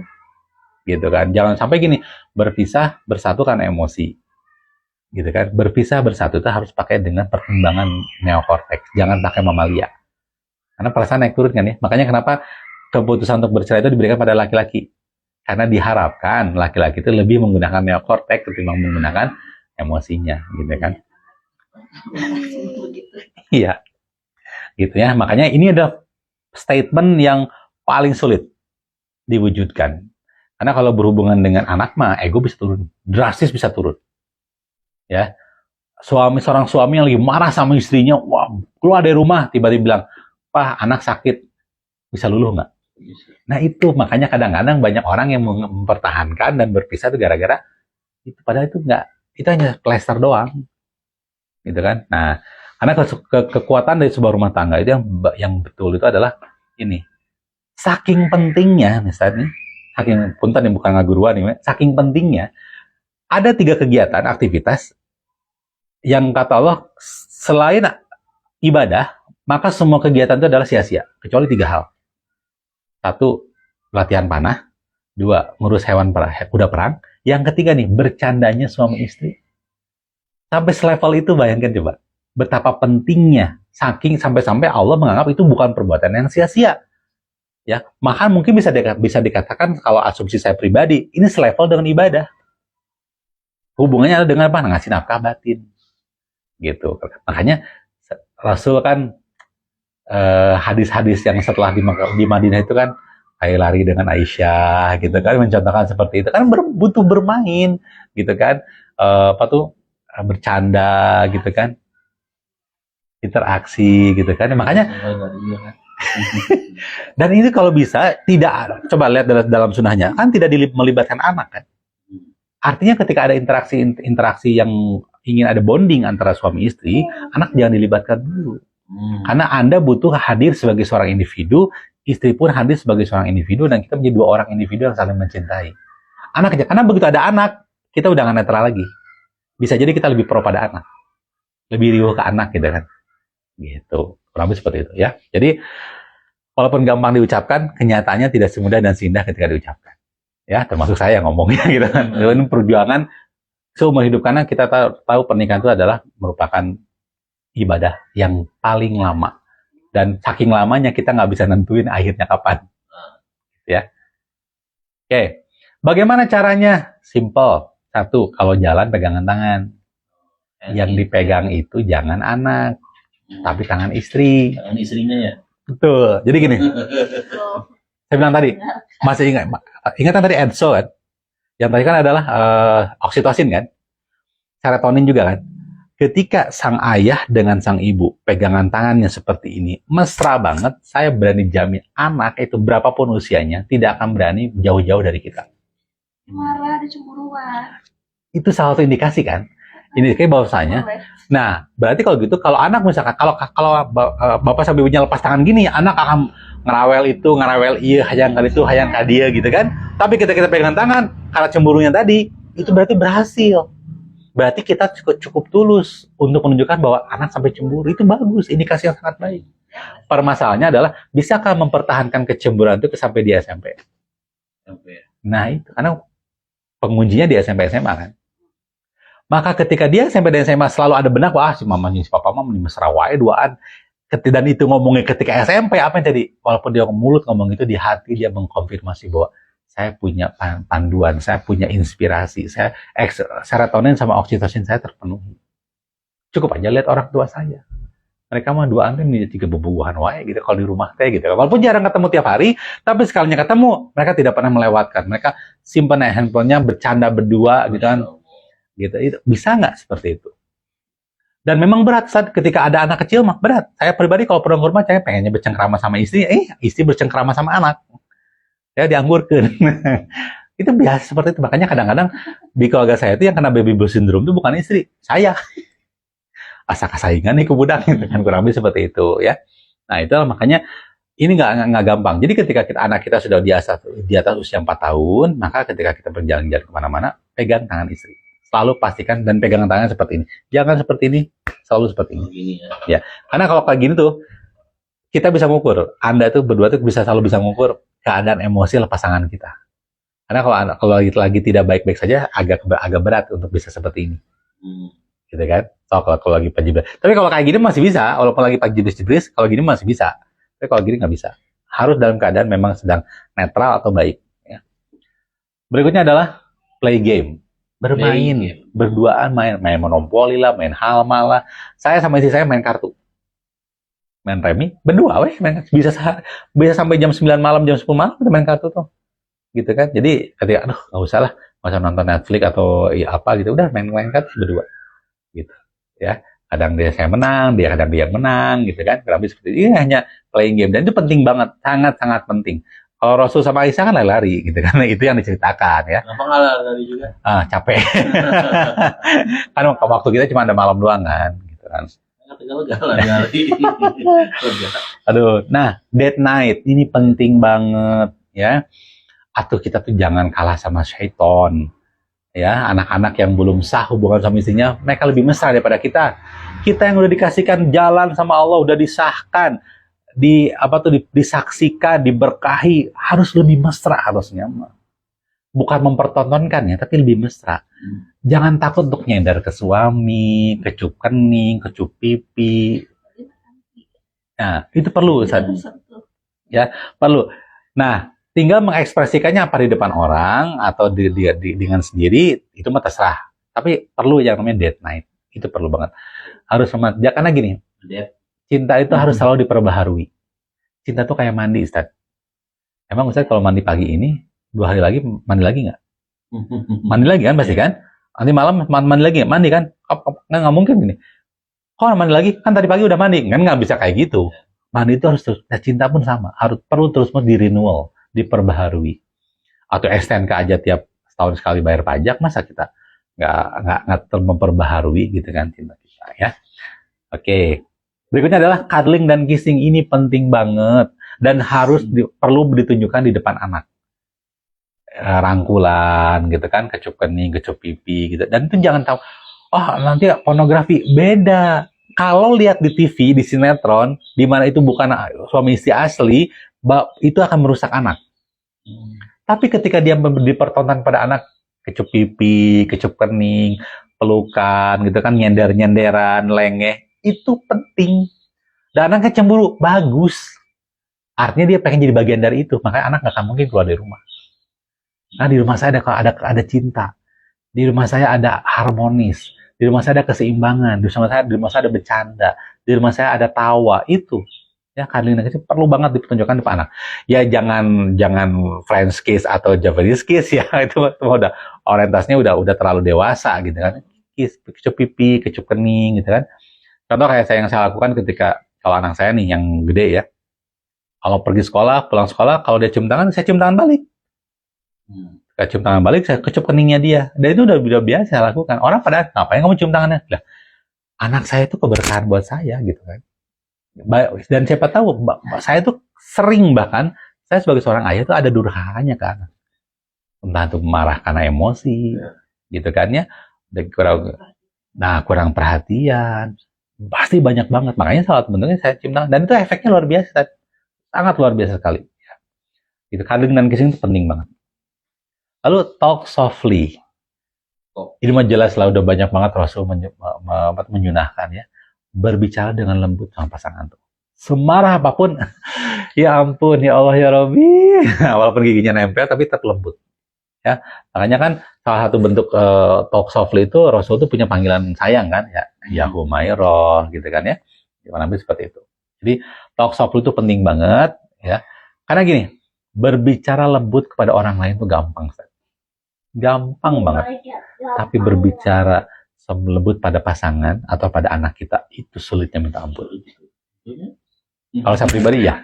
Gitu kan, jangan sampai gini, berpisah bersatu karena emosi, gitu kan. Berpisah bersatu itu harus pakai dengan pertimbangan neokorteks, jangan pakai mamalia, karena perasaan naik turun kan ya. Makanya kenapa keputusan untuk bercerai itu diberikan pada laki-laki, karena diharapkan laki-laki itu lebih menggunakan neokorteks ketimbang menggunakan emosinya, gitu kan. Iya, gitu ya. Makanya ini adalah statement yang paling sulit diwujudkan. Karena kalau berhubungan dengan anak mah ego bisa turun, drastis bisa turun. Ya. Seorang suami yang lagi marah sama istrinya, wah, keluar dari rumah tiba-tiba bilang, "Pak, anak sakit. Bisa luluh nggak?" Nah, itu makanya kadang-kadang banyak orang yang mempertahankan dan berpisah itu gara-gara itu, padahal itu enggak, itu hanya plester doang. Gitu kan? Nah, karena kekuatan dari sebuah rumah tangga itu yang betul itu adalah ini. Saking pentingnya, misalnya saking punten yang bukan ngaguruan nih, saking pentingnya ada 3 kegiatan aktivitas yang kata Allah selain ibadah, maka semua kegiatan itu adalah sia-sia kecuali 3 hal. 1, latihan panah. 2, ngurus hewan kuda perang. Yang ketiga nih, bercandanya suami istri. Sampai selevel itu bayangkan coba. Betapa pentingnya, saking sampai-sampai Allah menganggap itu bukan perbuatan yang sia-sia. Ya, maka mungkin bisa dikatakan kalau asumsi saya pribadi, ini selevel dengan ibadah. Hubungannya ada dengan apa? Ngasih nafkah batin. Gitu. Makanya Rasul kan hadis-hadis yang setelah di Madinah itu kan kayak lari dengan Aisyah gitu kan, mencontohkan seperti itu kan butuh bermain gitu kan, bercanda gitu kan, interaksi gitu kan. Makanya dan ini kalau bisa tidak, coba lihat dalam sunnahnya kan tidak melibatkan anak kan. Artinya ketika ada interaksi yang ingin ada bonding antara suami istri, anak jangan dilibatkan dulu. Karena Anda butuh hadir sebagai seorang individu, istri pun hadir sebagai seorang individu, dan kita menjadi dua orang individu yang saling mencintai. Anak aja, karena begitu ada anak, kita udah nggak netral lagi. Bisa jadi kita lebih pro pada anak, lebih riuh ke anak gitu kan. Gitu, kurang lebih seperti itu ya. Jadi walaupun gampang diucapkan, kenyataannya tidak semudah dan seindah ketika diucapkan. Ya, termasuk saya ngomongnya gitu kan. Ini perjuangan seumur hidup, karena kita tahu pernikahan itu adalah merupakan ibadah yang paling lama, dan saking lamanya kita nggak bisa nentuin akhirnya kapan. Ya, oke. Bagaimana caranya? Simple. Satu, kalau jalan pegangan tangan. Yang dipegang itu jangan anak, tapi tangan istri. Tangan istrinya ya. Betul. Jadi gini. Saya bilang tadi, masih ingat tadi Edsel kan? Yang tadi kan adalah oksitosin kan? Serotonin juga kan? Ketika sang ayah dengan sang ibu pegangan tangannya seperti ini, mesra banget, saya berani jamin anak itu berapapun usianya tidak akan berani jauh-jauh dari kita. Marah, ada cemburuan. Itu salah satu indikasi kan? Indikasi bahwasanya. Nah, berarti kalau gitu, kalau anak misalkan, kalau bapak sama ibunya lepas tangan gini, anak akan ngerawel iya, hayang kali itu, hayang kali dia gitu kan. Tapi kita pegangan tangan, karena cemburunya tadi, itu berarti berhasil. Berarti kita cukup tulus untuk menunjukkan bahwa anak sampai cemburu. Itu bagus, indikasi yang sangat baik. Permasalahannya adalah, bisakah mempertahankan kecemburuan itu sampai di SMP? Nah itu, karena penguncinya di SMP SMA kan. Maka ketika dia SMP dan SMA selalu ada benak, wah si mamanya si papa mama mesra wae duaan. Dan itu ngomongnya ketika SMP, apa yang jadi? Walaupun dia mulut ngomong itu, di hati dia mengkonfirmasi bahwa saya punya panduan, saya punya inspirasi, serotonin sama oksitosin saya terpenuhi. Cukup aja lihat orang tua saya. Mereka mah duaan tuh tiga bebuahan wae gitu kalau di rumah teh gitu. Walaupun jarang ketemu tiap hari, tapi sekalinya ketemu, mereka tidak pernah melewatkan. Mereka simpan handphonenya, bercanda berdua gitu kan. Gitu. Itu bisa nggak seperti itu? Dan memang berat saat ketika ada anak kecil mah berat. Saya pribadi kalau pulang ke rumah saya pengennya bercengkrama sama istri, istri bercengkrama sama anak. Ya dianggurkan. Itu biasa seperti itu. Makanya kadang-kadang di keluarga saya itu yang kena baby blues syndrome itu bukan istri, saya. Asa kesaingan nih ke budak gitu kan, kurang lebih seperti itu ya. Nah itulah makanya ini nggak gampang. Jadi ketika anak kita sudah di atas usia 4 tahun, maka ketika kita berjalan-jalan kemana-mana, pegang tangan istri. Selalu pastikan dan pegangan tangan seperti ini. Jangan seperti ini, selalu seperti ini. Ya. Karena kalau kayak gini tuh kita bisa mengukur. Anda tuh berdua tuh selalu bisa mengukur keadaan emosi pasangan kita. Karena kalau lagi tidak baik-baik saja, agak berat untuk bisa seperti ini. Gitu kan? So, kalau lagi pajibris. Tapi kalau kayak gini masih bisa. Walaupun lagi pajibris, kalau gini masih bisa. Tapi kalau gini nggak bisa. Harus dalam keadaan memang sedang netral atau baik. Ya. Berikutnya adalah play game. Bermain. Berduaan main monopoli lah, main halma lah. Saya sama istri saya main kartu. Main remi, berdua bisa sampai jam 9 malam, jam 10 malam kita main kartu tuh. Gitu kan. Jadi ketika nggak usah lah, nggak usah nonton Netflix atau apa gitu, udah main kartu berdua. Gitu. Ya. Kadang saya menang, kadang dia menang gitu kan. Kurang lebih seperti itu. Ini hanya playing game dan itu penting banget, sangat-sangat penting. Kalau Rasul sama Aisyah kan lari gitu kan, itu yang diceritakan ya. Kenapa nggak lari juga? Capek. Kan waktu kita cuma ada malam doang kan, gitu kan. Aduh, nah date night ini penting banget ya. Atau kita tuh jangan kalah sama syaiton. Ya, anak-anak yang belum sah hubungan sama istrinya, mereka lebih mesra daripada kita. Kita yang udah dikasihkan jalan sama Allah, udah disahkan, disaksikan, diberkahi, harus lebih mesra harusnya. Bukan mempertontonkan ya, tapi lebih mesra. Jangan takut untuk nyender ke suami, kecup kening, kecup pipi. Nah, itu perlu, Ustaz. Ya, perlu. Nah, tinggal mengekspresikannya apa di depan orang atau dengan sendiri itu mah terserah. Tapi perlu yang namanya date night. Itu perlu banget. Harus ya, karena gini, cinta itu harus selalu diperbaharui. Cinta tuh kayak mandi, Ustaz. Emang Ustaz kalau mandi pagi ini, 2 hari lagi mandi lagi nggak? Mandi lagi kan pasti kan? Nanti malam mandi lagi nggak? Mandi kan? Nggak mungkin gini. Kok mandi lagi? Kan tadi pagi udah mandi. Kan nggak bisa kayak gitu. Mandi itu harus terus. Nah, cinta pun sama. Perlu terus di renewal, diperbaharui. Atau STNK aja tiap setahun sekali bayar pajak, masa kita nggak memperbaharui gitu kan cinta kita ya. Oke. Berikutnya adalah cuddling dan kissing. Ini penting banget dan harus perlu ditunjukkan di depan anak. Rangkulan gitu kan, kecup kening, kecup pipi gitu. Dan itu jangan tahu, oh nanti pornografi. Beda. Kalau lihat di TV, di sinetron, di mana itu bukan suami istri asli, itu akan merusak anak. Tapi ketika dia dipertonton pada anak, kecup pipi, kecup kening, pelukan gitu kan, nyender-nyenderan, lengeh, itu penting. Dan anaknya cemburu, bagus. Artinya dia pengen jadi bagian dari itu, makanya anak nggak akan mungkin keluar dari rumah. Nah, di rumah saya ada cinta, di rumah saya ada harmonis, di rumah saya ada keseimbangan, di rumah saya ada bercanda, di rumah saya ada tawa. Itu ya, cuddling dan kissing perlu banget dipertunjukkan depan anak. Ya jangan French kiss atau Japanese kiss ya, itu udah orientasinya udah terlalu dewasa gitu kan. Kiss, kecup pipi, kecup kening gitu kan. Contoh kayak yang saya lakukan ketika kalau anak saya nih yang gede ya, kalau pergi sekolah, pulang sekolah, kalau dia cium tangan, saya cium tangan balik. Saya cium tangan balik, saya kecup keningnya dia. Dan itu udah biasa saya lakukan. Orang pada, ngapain kamu cium tangannya? Lah, anak saya itu keberkahan buat saya gitu kan. Dan siapa tahu, saya tuh sering bahkan, saya sebagai seorang ayah itu ada durhakanya ke anak. Entah itu marah karena emosi, gitu kan ya. Kurang perhatian. Pasti banyak banget. Makanya salah satu bentuknya saya cium tangan. Dan itu efeknya luar biasa. Sangat luar biasa sekali. Gitu, cuddling dan kissing itu penting banget. Lalu talk softly. Ini mah jelas lah, udah banyak banget Rasul menyunahkan ya. Berbicara dengan lembut sama pasangan tuh. Semarah apapun, ya ampun, ya Allah, ya Rabbi. Walaupun giginya nempel, tapi tetap lembut. Ya, makanya kan salah satu bentuk talk softly itu Rasul tuh punya panggilan sayang kan, ya Humairah gitu kan ya. Gimana seperti itu. Jadi talk softly itu penting banget ya. Karena gini, berbicara lembut kepada orang lain tuh gampang, gampang banget. Tapi berbicara lembut pada pasangan atau pada anak kita itu sulitnya minta ampun. Kalau saya pribadi ya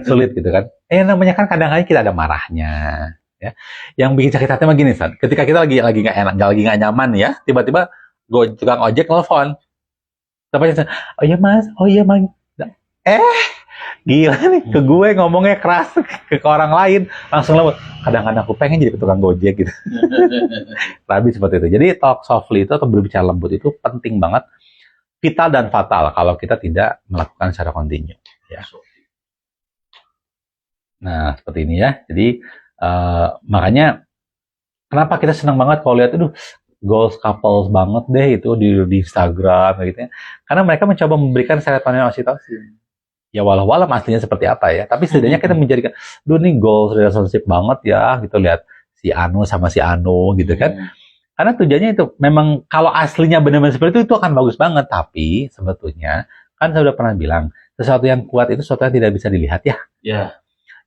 sulit gitu kan. Namanya kan kadang-kadang kita ada marahnya. Ya. Yang bikin sakit hati mah gini, San. Ketika kita lagi nggak enak, lagi nggak nyaman ya, tiba-tiba tukang ojek nelfon. Oh iya mas, oh iya mas. Gila nih, ke gue ngomongnya keras, ke orang lain langsung lembut. Kadang-kadang aku pengen jadi tukang gojek gitu. Tapi seperti itu. Jadi talk softly itu atau berbicara lembut itu penting banget, vital dan fatal kalau kita tidak melakukan secara kontinu. Ya. Nah seperti ini ya. Jadi makanya kenapa kita senang banget kalau lihat itu goals couples banget deh itu di Instagram gitu ya. Karena mereka mencoba memberikan serotonin oksitosin. Ya walau aslinya seperti apa ya, tapi setidaknya kita menjadikan, nih goals relationship banget ya, gitu lihat si Anu sama si Anu gitu kan. Karena tujuannya itu memang kalau aslinya benar-benar seperti itu akan bagus banget, tapi sebetulnya kan saya udah pernah bilang sesuatu yang kuat itu sesuatu yang tidak bisa dilihat ya.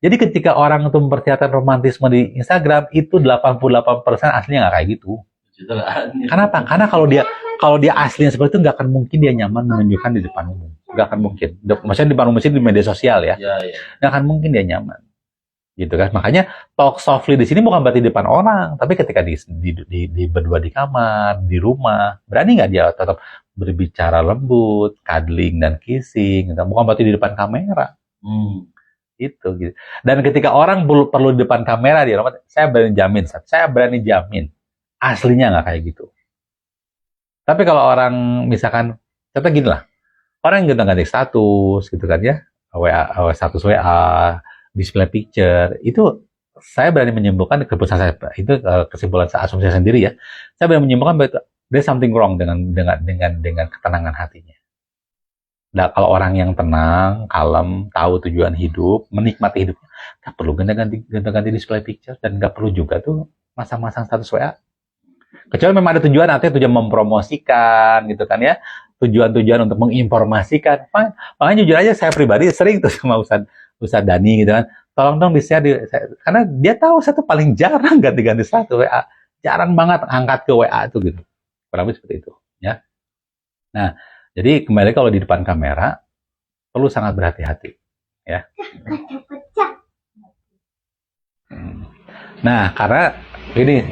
Jadi ketika orang itu memperlihatkan romantisme di Instagram itu 88% aslinya nggak kayak gitu. Kenapa? Karena kalau dia aslinya seperti itu nggak akan mungkin dia nyaman menunjukkan di depan umum. Nggak akan mungkin. Maksudnya di depan umum di media sosial ya. Nggak akan mungkin dia nyaman. Gitu kan. Makanya talk softly di sini bukan berarti di depan orang, tapi ketika di berdua di kamar, di rumah, berani nggak dia tetap berbicara lembut, cuddling dan kissing. Bukan berarti di depan kamera. Gitu. Dan ketika orang perlu di depan kamera di rumah, saya berani jamin aslinya nggak kayak gitu. Tapi kalau orang misalkan, contoh gini lah, orang yang ganti status gitu kan ya, status WA, display picture, itu saya berani menyimpulkan keputusan saya, itu kesimpulan asumsi saya sendiri ya. Saya berani menyimpulkan bahwa there's something wrong dengan ketenangan hatinya. Nah, kalau orang yang tenang, kalem, tahu tujuan hidup, menikmati hidupnya, nggak perlu ganti-ganti display picture dan nggak perlu juga tuh masang-masang status WA. Kecuali memang ada tujuan, artinya tujuan mempromosikan gitu kan ya, tujuan-tujuan untuk menginformasikan. Makanya jujur aja saya pribadi sering tuh sama Ustadz Dani gitu kan, tolong dong karena dia tahu saya tuh paling jarang ganti-ganti status WA, jarang banget angkat ke WA tuh gitu, kurang lebih seperti itu ya. Nah, jadi kembali kalau di depan kamera perlu sangat berhati-hati ya. Nah, karena ini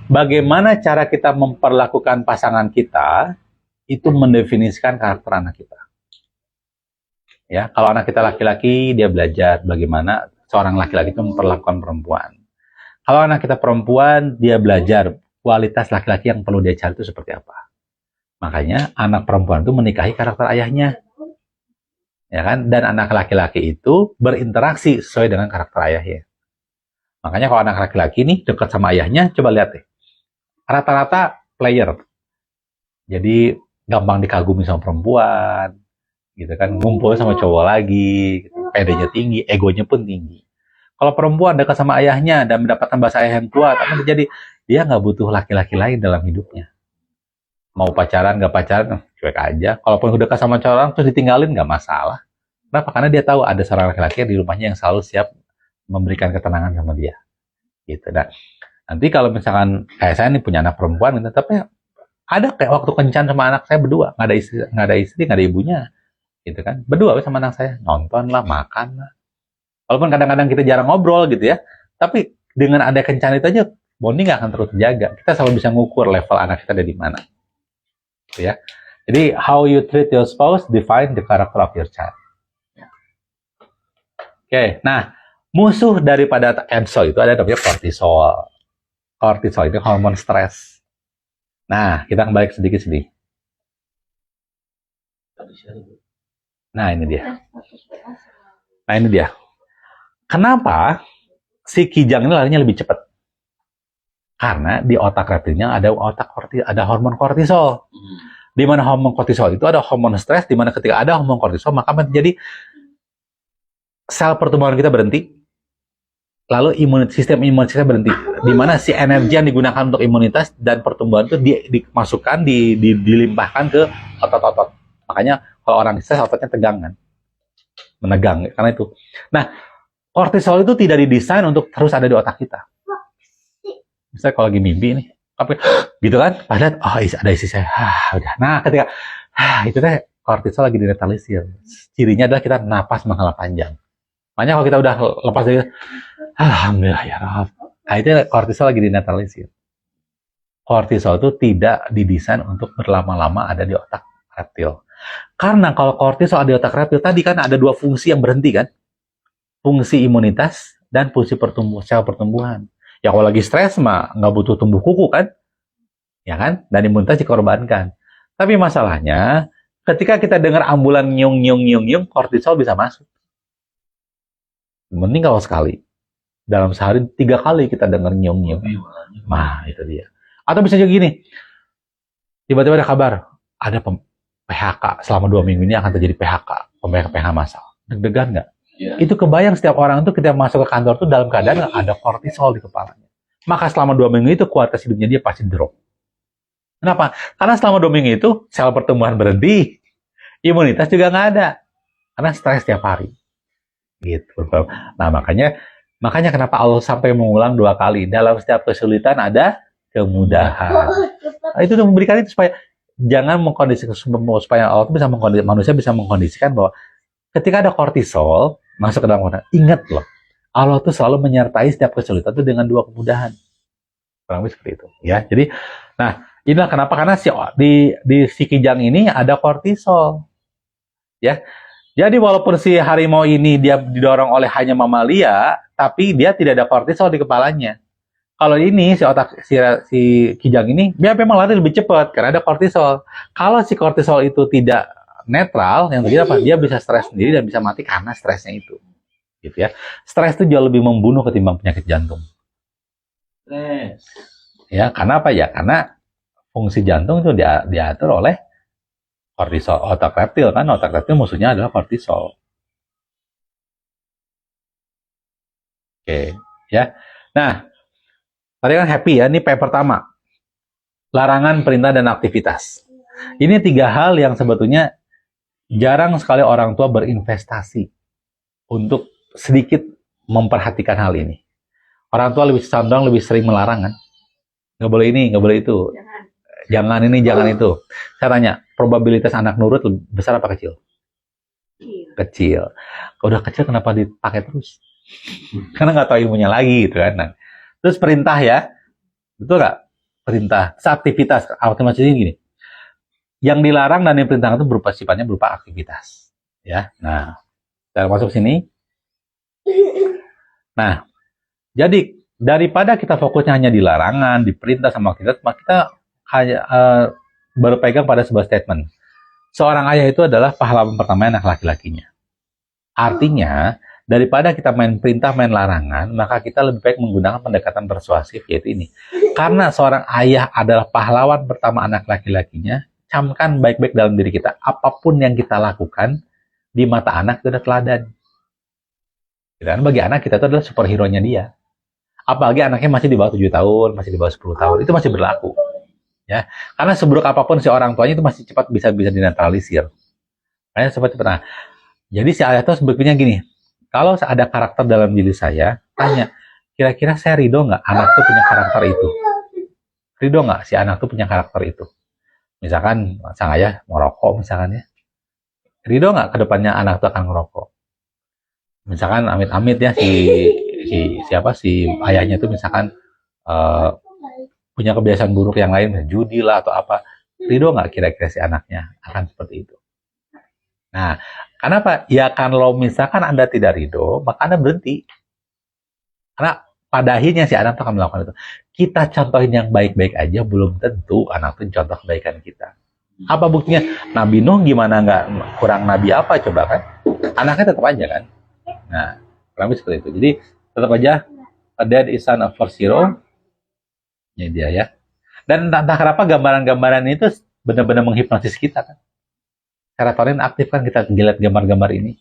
bagaimana cara kita memperlakukan pasangan kita itu mendefinisikan karakter anak kita. Ya, kalau anak kita laki-laki, dia belajar bagaimana seorang laki-laki itu memperlakukan perempuan. Kalau anak kita perempuan, dia belajar kualitas laki-laki yang perlu dia cari itu seperti apa. Makanya anak perempuan itu menikahi karakter ayahnya. Ya kan? Dan anak laki-laki itu berinteraksi sesuai dengan karakter ayahnya. Makanya kalau anak laki-laki nih dekat sama ayahnya, coba lihat deh. Rata-rata player. Jadi gampang dikagumi sama perempuan, gitu kan, ngumpul sama cowok lagi, gitu. Pedenya tinggi, egonya pun tinggi. Kalau perempuan dekat sama ayahnya dan mendapatkan bahasa ayah yang kuat, apa terjadi? Dia nggak butuh laki-laki lain dalam hidupnya. Mau pacaran, nggak pacaran, cuek aja. Kalaupun udah dekat sama cowok terus ditinggalin, nggak masalah. Kenapa? Karena dia tahu ada seorang laki-laki di rumahnya yang selalu siap memberikan ketenangan sama dia. Gitu. Nah, nanti kalau misalkan kayak saya nih punya anak perempuan, gitu, tapi ada kayak waktu kencan sama anak saya berdua, nggak ada istri, nggak ada ibunya, gitu kan? Berdua sama anak saya, nonton lah, makan lah. Walaupun kadang-kadang kita jarang ngobrol gitu ya, tapi dengan ada kencan itu aja, bonding nggak akan terus terjaga. Kita selalu bisa ngukur level anak kita ada di mana, gitu ya. Jadi how you treat your spouse define the character of your child. Oke, nah musuh daripada cortisol itu ada namanya kortisol. Kortisol itu hormon stres. Nah, kita kembali sedikit. Nah, ini dia. Kenapa si kijang ini larinya lebih cepat? Karena di otak reptilnya ada hormon kortisol. Di mana hormon kortisol itu ada hormon stres, di mana ketika ada hormon kortisol maka menjadi sel pertumbuhan kita berhenti. Lalu sistem imunitas kita berhenti. Di mana si energi yang digunakan untuk imunitas dan pertumbuhan itu dimasukkan, dilimpahkan ke otot-otot. Makanya kalau orang stres ototnya tegang kan, menegang karena itu. Nah, kortisol itu tidak didesain untuk terus ada di otak kita. Misalnya kalau lagi mimpi nih, gitu kan, padahal ada isi saya, udah. Nah, ketika itu teh kortisol lagi dinetralisir. Cirinya adalah kita napas menghela panjang. Makanya kalau kita udah lepas dari alhamdulillah ya Rabb. Nah, itu kortisol lagi dinetralisir. Kortisol itu tidak didesain untuk berlama-lama ada di otak reptil. Karena kalau kortisol ada di otak reptil, tadi kan ada dua fungsi yang berhenti kan? Fungsi imunitas dan fungsi sel pertumbuhan. Ya kalau lagi stres mah nggak butuh tumbuh kuku kan? Ya kan? Dan imunitas dikorbankan. Tapi masalahnya, ketika kita dengar ambulan nyung, kortisol bisa masuk. Mending kalau sekali. Dalam sehari 3 kali kita dengar nyung. Nah, itu dia. Atau bisa juga gini. Tiba-tiba ada kabar. Ada PHK. Selama 2 minggu ini akan terjadi PHK. PHK massal. Deg-degan nggak? Yeah. Itu kebayang setiap orang itu ketika masuk ke kantor itu dalam keadaan ada kortisol di kepalanya. Maka selama 2 minggu itu kualitas hidupnya dia pasti drop. Kenapa? Karena selama 2 minggu itu sel pertumbuhan berhenti. Imunitas juga nggak ada. Karena stres setiap hari. Gitu. Nah, makanya kenapa Allah sampai mengulang 2 kali. Dalam setiap kesulitan ada kemudahan. Nah, itu untuk memberikan itu supaya jangan mengkondisikan, supaya Allah bisa manusia bisa mengkondisikan bahwa ketika ada kortisol masuk ke dalam kotak, ingat loh, Allah tuh selalu menyertai setiap kesulitan itu dengan 2 kemudahan. Kurang lebih seperti itu. Ya, jadi, nah inilah kenapa, karena di si kijang ini ada kortisol. Ya. Jadi walaupun si harimau ini dia didorong oleh hanya mamalia, tapi dia tidak ada kortisol di kepalanya. Kalau ini si kijang ini dia memang lari lebih cepat karena ada kortisol. Kalau si kortisol itu tidak netral, yang terjadi apa? Dia bisa stres sendiri dan bisa mati karena stresnya itu. Gitu ya. Stres itu jauh lebih membunuh ketimbang penyakit jantung. Ya, karena apa ya? Karena fungsi jantung itu diatur oleh Kortisol, otak reptil kan, otak reptil musuhnya adalah kortisol. Oke, ya. Nah, tadi kan happy ya, ini P pertama. Larangan, perintah, dan aktivitas. Ini 3 hal yang sebetulnya jarang sekali orang tua berinvestasi untuk sedikit memperhatikan hal ini. Orang tua lebih condong, lebih sering melarang kan. Nggak boleh ini, nggak boleh itu. Jangan ini, jangan itu. Saya tanya, probabilitas anak nurut lebih besar apa kecil? Kecil. Udah kecil kenapa dipakai terus? Karena nggak tahu ilmunya lagi gitu kan. Nah, terus perintah ya, betul nggak? Perintah, aktivitas, maksudnya gini. Yang dilarang dan diperintahkan itu berupa sifatnya berupa aktivitas. Ya, nah, kita masuk sini. Nah, jadi daripada kita fokusnya hanya di larangan, di perintah sama aktivitas, maka kita hanya berpegang pada sebuah statement. Seorang ayah itu adalah pahlawan pertama anak laki-lakinya. Artinya, daripada kita main perintah, main larangan, maka kita lebih baik menggunakan pendekatan persuasif, yaitu ini. Karena seorang ayah adalah pahlawan pertama anak laki-lakinya, camkan baik-baik dalam diri kita. Apapun yang kita lakukan, di mata anak itu adalah teladan. Dan bagi anak kita itu adalah superhero-nya dia. Apalagi anaknya masih di bawah 7 tahun, masih di bawah 10 tahun, itu masih berlaku. Ya, karena seburuk apapun si orang tuanya itu masih cepat bisa dinetralisir. Makanya seperti pernah. Jadi si ayah itu sebetulnya gini, kalau ada karakter dalam diri saya, tanya, kira-kira saya ridho nggak anak tuh punya karakter itu? Ridho nggak si anak tuh punya karakter itu? Misalkan sang ayah merokok misalkan ya, ridho nggak kedepannya anak tuh akan ngerokok? Misalkan amit-amit ya si ayahnya tuh misalkan punya kebiasaan buruk yang lain, judi lah atau apa, ridho nggak kira-kira si anaknya akan seperti itu? Nah, kenapa? Ya kalau misalkan Anda tidak ridho, maka Anda berhenti. Karena pada akhirnya si anak akan melakukan itu. Kita contohin yang baik-baik aja, belum tentu anak itu contoh kebaikan kita. Apa buktinya? Nabi Nuh gimana nggak kurang nabi apa coba kan? Anaknya tetap aja kan? Nah, kurang lebih seperti itu. Jadi tetap aja, a dad is son of first hero. Ini dia ya. Dan entah kenapa gambaran-gambaran itu benar-benar menghipnotis kita kan. Serotonin aktif kan kita ngeliat gambar-gambar ini.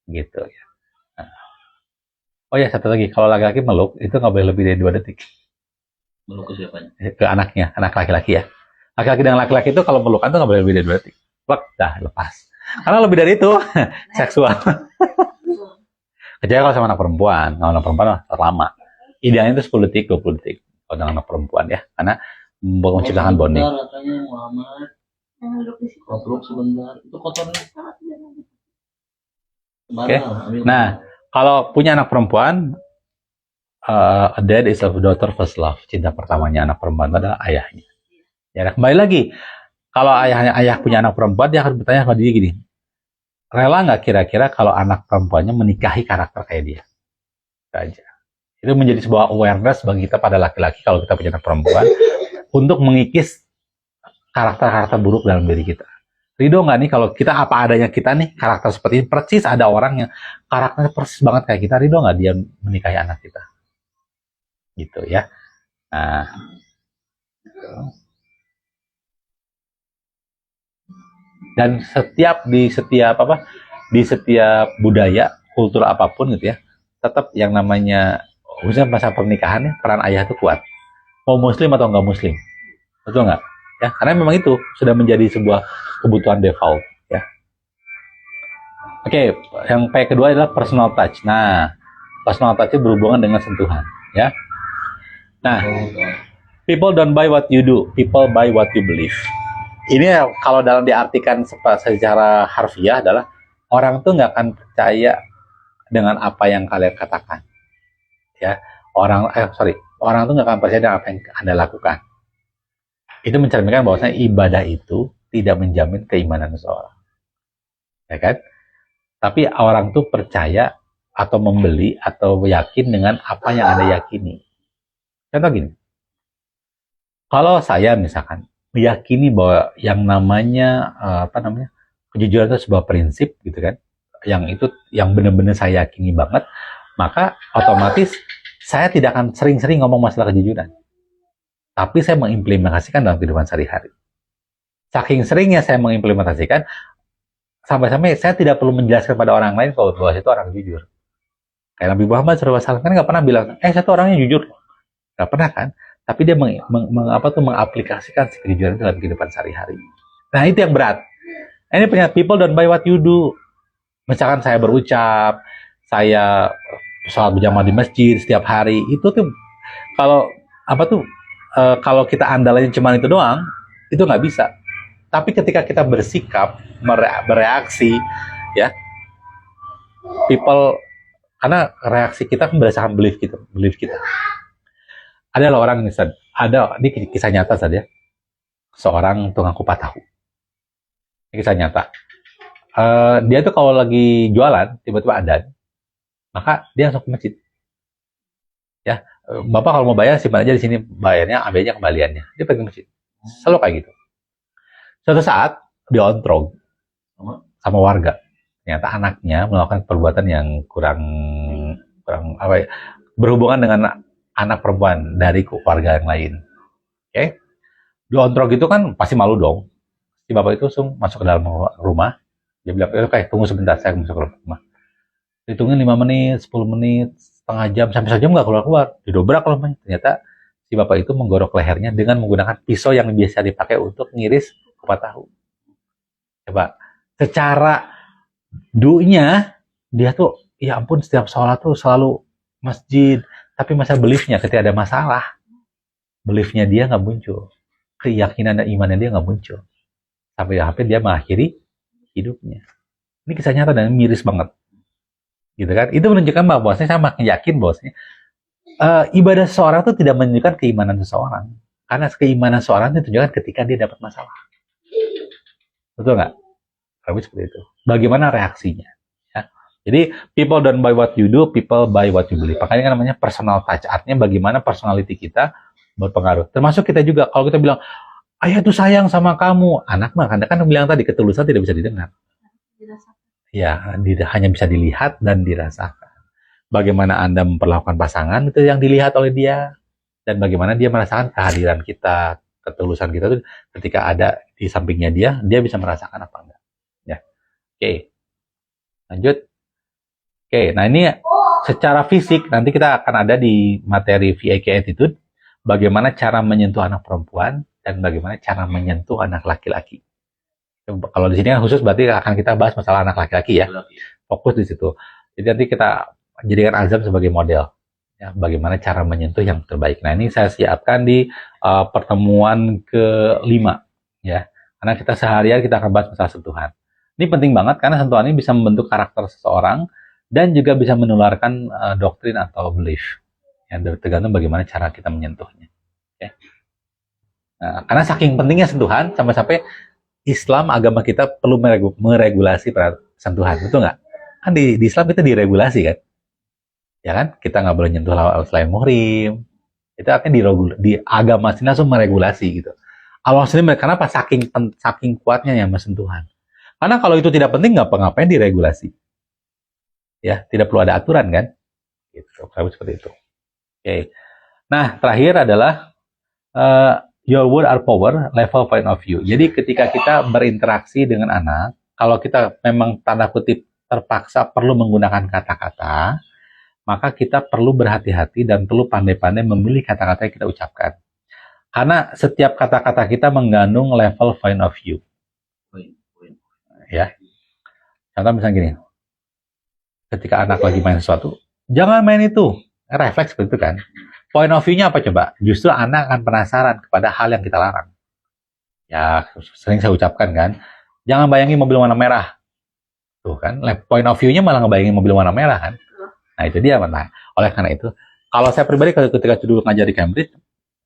Gitu ya. Nah. Oh ya, satu lagi. Kalau laki-laki meluk, itu nggak boleh lebih dari 2 detik. Meluk ke siapanya? Ke anaknya, anak laki-laki ya. Laki-laki dan laki-laki itu kalau melukan tuh nggak boleh lebih dari 2 detik. Plak, dah lepas. Karena lebih dari itu, seksual. Kecuali kalau sama anak perempuan. Kalau anak perempuan lama. Idealnya itu 10 detik, 20 detik. Kalau dengan anak perempuan ya. Karena menciptakan bonding. Katanya Muhammad. Peluk sebentar. Itu kotornya. Oke. Nah, kalau punya anak perempuan, a dad is a daughter first love. Cinta pertamanya anak perempuan itu adalah ayahnya. Ya, kembali lagi. Kalau ayah punya anak perempuan, dia akan bertanya sama dia gini. Rela nggak kira-kira kalau anak perempuannya menikahi karakter kayak dia? Itu aja. Itu menjadi sebuah awareness bagi kita pada laki-laki kalau kita punya anak perempuan untuk mengikis karakter-karakter buruk dalam diri kita. Ridho nggak nih kalau kita apa adanya kita nih karakter seperti ini, persis ada orang yang karakternya persis banget kayak kita, ridho nggak dia menikahi anak kita? Gitu ya. Nah, dan di setiap budaya, kultur apapun gitu ya, tetap yang namanya khususnya masa pernikahan ya, peran ayah itu kuat. Mau muslim atau nggak muslim. Betul nggak? Ya, karena memang itu sudah menjadi sebuah kebutuhan default ya. Oke, yang P kedua adalah personal touch. Nah, personal touch itu berhubungan dengan sentuhan ya. Nah, people don't buy what you do, people buy what you believe. Ini kalau dalam diartikan secara harfiah adalah orang tuh nggak akan percaya dengan apa yang kalian katakan. Ya, orang tuh nggak akan percaya dengan apa yang Anda lakukan. Itu mencerminkan bahwasanya ibadah itu tidak menjamin keimanan seseorang. Ya kan? Tapi orang tuh percaya atau membeli atau yakin dengan apa yang Anda yakini. Contoh gini. Kalau saya misalkan meyakini bahwa yang namanya kejujuran itu sebuah prinsip gitu kan, yang benar-benar saya yakini banget, maka otomatis saya tidak akan sering-sering ngomong masalah kejujuran, tapi saya mengimplementasikan dalam kehidupan sehari-hari. Saking seringnya saya mengimplementasikan, sampai-sampai saya tidak perlu menjelaskan pada orang lain kalau bahwa itu orang jujur. Kayak Nabi Muhammad SAW kan nggak pernah bilang, saya tuh orangnya jujur. Nggak pernah kan? Tapi dia mengaplikasikan kejujuran dalam kehidupan sehari-hari. Nah itu yang berat. Ini punya people don't buy what you do. Misalkan saya berucap, saya sholat berjamaah di masjid setiap hari, itu tuh kalau kalau kita andalanya cuma itu doang, itu nggak bisa. Tapi ketika kita bersikap, bereaksi, ya, people, karena reaksi kita kan berdasarkan belief kita. Ada orang misalnya, ini kisah nyata saja, seorang tukang kupat tahu. Ini kisah nyata. Dia tuh kalau lagi jualan, tiba-tiba ada, maka dia langsung ke masjid. Ya, Bapak kalau mau bayar simpan aja di sini, bayarnya ambilnya kembaliannya. Dia pergi ke masjid. Selalu kayak gitu. Suatu saat diontrog sama warga. Ternyata anaknya melakukan perbuatan yang kurang berhubungan dengan anak perempuan dari keluarga yang lain. Oke? Diontrog itu kan pasti malu dong. Si bapak itu langsung masuk ke dalam rumah. Dia bilang, oke, tunggu sebentar, saya masuk ke rumah. Hitungin 5 menit, 10 menit, setengah jam, sampai sejam nggak keluar-keluar. Didobrak rumahnya. Ternyata si bapak itu menggorok lehernya dengan menggunakan pisau yang biasa dipakai untuk ngiris kupat tahu. Coba, secara du'nya, dia tuh, ya ampun, setiap sholat tuh selalu masjid. Tapi masa beliefnya ketika ada masalah, beliefnya dia nggak muncul. Keyakinan dan imannya dia nggak muncul. Sampai dia mengakhiri hidupnya. Ini kisah nyata dan miris banget. Gitu kan? Itu menunjukkan bahwa saya makin yakin bahwasanya ibadah seseorang itu tidak menunjukkan keimanan seseorang. Karena keimanan seseorang itu ditunjukkan ketika dia dapat masalah. Betul nggak? Tapi seperti itu. Bagaimana reaksinya? Ya. Jadi, people don't buy what you do, people buy what you believe. Makanya kan namanya personal touch. Artinya bagaimana personality kita berpengaruh. Termasuk kita juga, kalau kita bilang, ayah tuh sayang sama kamu. Anak mah, kan bilang tadi, ketulusan tidak bisa didengar. Ya, hanya bisa dilihat dan dirasakan. Bagaimana Anda memperlakukan pasangan, itu yang dilihat oleh dia. Dan bagaimana dia merasakan kehadiran kita, ketulusan kita itu ketika ada di sampingnya dia bisa merasakan apa enggak. Ya. Oke. Lanjut. Oke, nah ini secara fisik, nanti kita akan ada di materi VIK Attitude, bagaimana cara menyentuh anak perempuan, dan bagaimana cara menyentuh anak laki-laki. Kalau di sini kan khusus berarti akan kita bahas masalah anak laki-laki ya. Fokus di situ. Jadi nanti kita jadikan Azam sebagai model. Ya, bagaimana cara menyentuh yang terbaik. Nah ini saya siapkan di pertemuan ke-5. Ya. Karena kita seharian kita akan bahas masalah sentuhan. Ini penting banget karena sentuhan ini bisa membentuk karakter seseorang dan juga bisa menularkan doktrin atau belief. Ya, tergantung bagaimana cara kita menyentuhnya. Ya. Nah, karena saking pentingnya sentuhan sampai-sampai Islam, agama kita perlu meregulasi sentuhan, betul nggak? Kan di Islam kita diregulasi kan? Ya kan? Kita nggak boleh nyentuh selain muhrim. Itu artinya di agama sini langsung meregulasi gitu. Allah sendiri, kenapa? Saking kuatnya yang sentuhan. Karena kalau itu tidak penting, ngapain diregulasi? Ya, tidak perlu ada aturan kan? Gitu, seperti itu. Oke. Nah, terakhir adalah your word are power, level point of view. Jadi ketika kita berinteraksi dengan anak, kalau kita memang tanda kutip terpaksa perlu menggunakan kata-kata, maka kita perlu berhati-hati dan perlu pandai-pandai memilih kata-kata yang kita ucapkan. Karena setiap kata-kata kita mengandung level point of view. Ya. Contoh misalnya gini, ketika anak lagi main sesuatu, jangan main itu. Refleks seperti itu kan. Point of view-nya apa coba? Justru anak akan penasaran kepada hal yang kita larang. Ya, sering saya ucapkan kan, jangan bayangin mobil warna merah. Tuh kan, point of view-nya malah ngebayangin mobil warna merah kan. Nah, itu dia. Nah, oleh karena itu, kalau saya pribadi ketika dulu ngajar di Cambridge,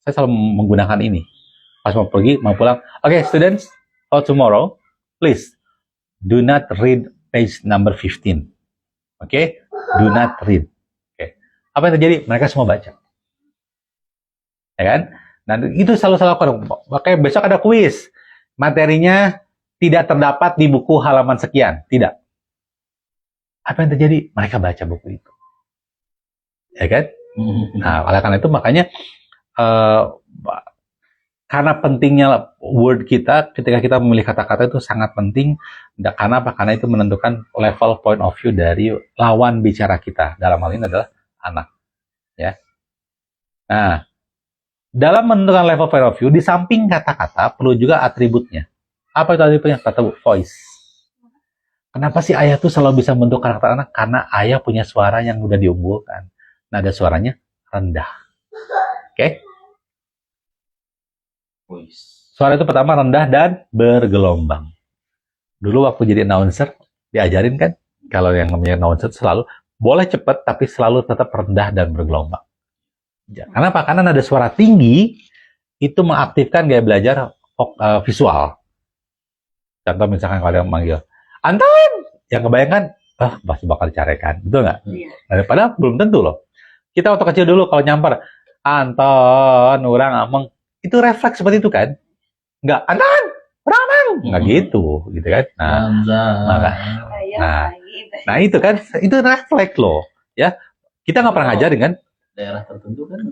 saya selalu menggunakan ini. Pas mau pergi, mau pulang, okay, students, for tomorrow, please, do not read page number 15. Okay? Do not read. Okay. Apa yang terjadi? Mereka semua baca. Ya kan? Dan itu selalu saya lakukan. Makanya besok ada kuis. Materinya tidak terdapat di buku halaman sekian. Tidak. Apa yang terjadi? Mereka baca buku itu. Ya kan? Nah, oleh karena itu makanya karena pentingnya word kita ketika kita memilih kata-kata itu sangat penting. Karena apa? Karena itu menentukan level point of view dari lawan bicara kita. Dalam hal ini adalah anak. Ya. Nah, dalam menentukan level point of view, di samping kata-kata perlu juga atributnya. Apa itu atributnya? Kata voice. Kenapa sih ayah tuh selalu bisa membentuk karakter anak? Karena ayah punya suara yang udah diunggulkan. Nada suaranya rendah. Oke? Voice. Suara itu pertama rendah dan bergelombang. Dulu waktu jadi announcer, diajarin kan, kalau yang namanya announcer selalu boleh cepat, tapi selalu tetap rendah dan bergelombang. Kenapa? Karena nada suara tinggi itu mengaktifkan gaya belajar visual. Contoh misalkan kalau ada yang manggil, Anton! Yang kebayangkan, pasti bakal dicarekan. Betul nggak? Iya. Padahal belum tentu loh. Kita waktu kecil dulu kalau nyamper, Anton, orang ngomong, itu refleks seperti itu kan? Nggak, Anton, orang ngomong! Nggak gitu kan? Maka, nah itu kan, itu refleks loh. Ya, kita nggak pernah ngajarin kan? Daerah tertentu kan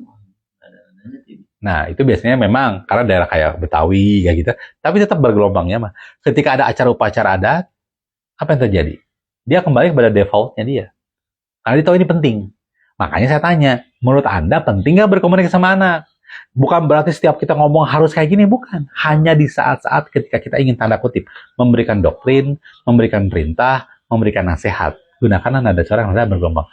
ada nadanya tinggi. Nah, itu biasanya memang karena daerah kayak Betawi kayak gitu, tapi tetap bergelombangnya mah. Ketika ada acara upacara adat, apa yang terjadi? Dia kembali kepada defaultnya dia. Karena dia tahu ini penting. Makanya saya tanya, menurut Anda penting nggak berkomunikasi sama anak? Bukan berarti setiap kita ngomong harus kayak gini, bukan. Hanya di saat-saat ketika kita ingin tanda kutip memberikan doktrin, memberikan perintah, memberikan nasihat. Gunakanlah nada suara yang bergelombang.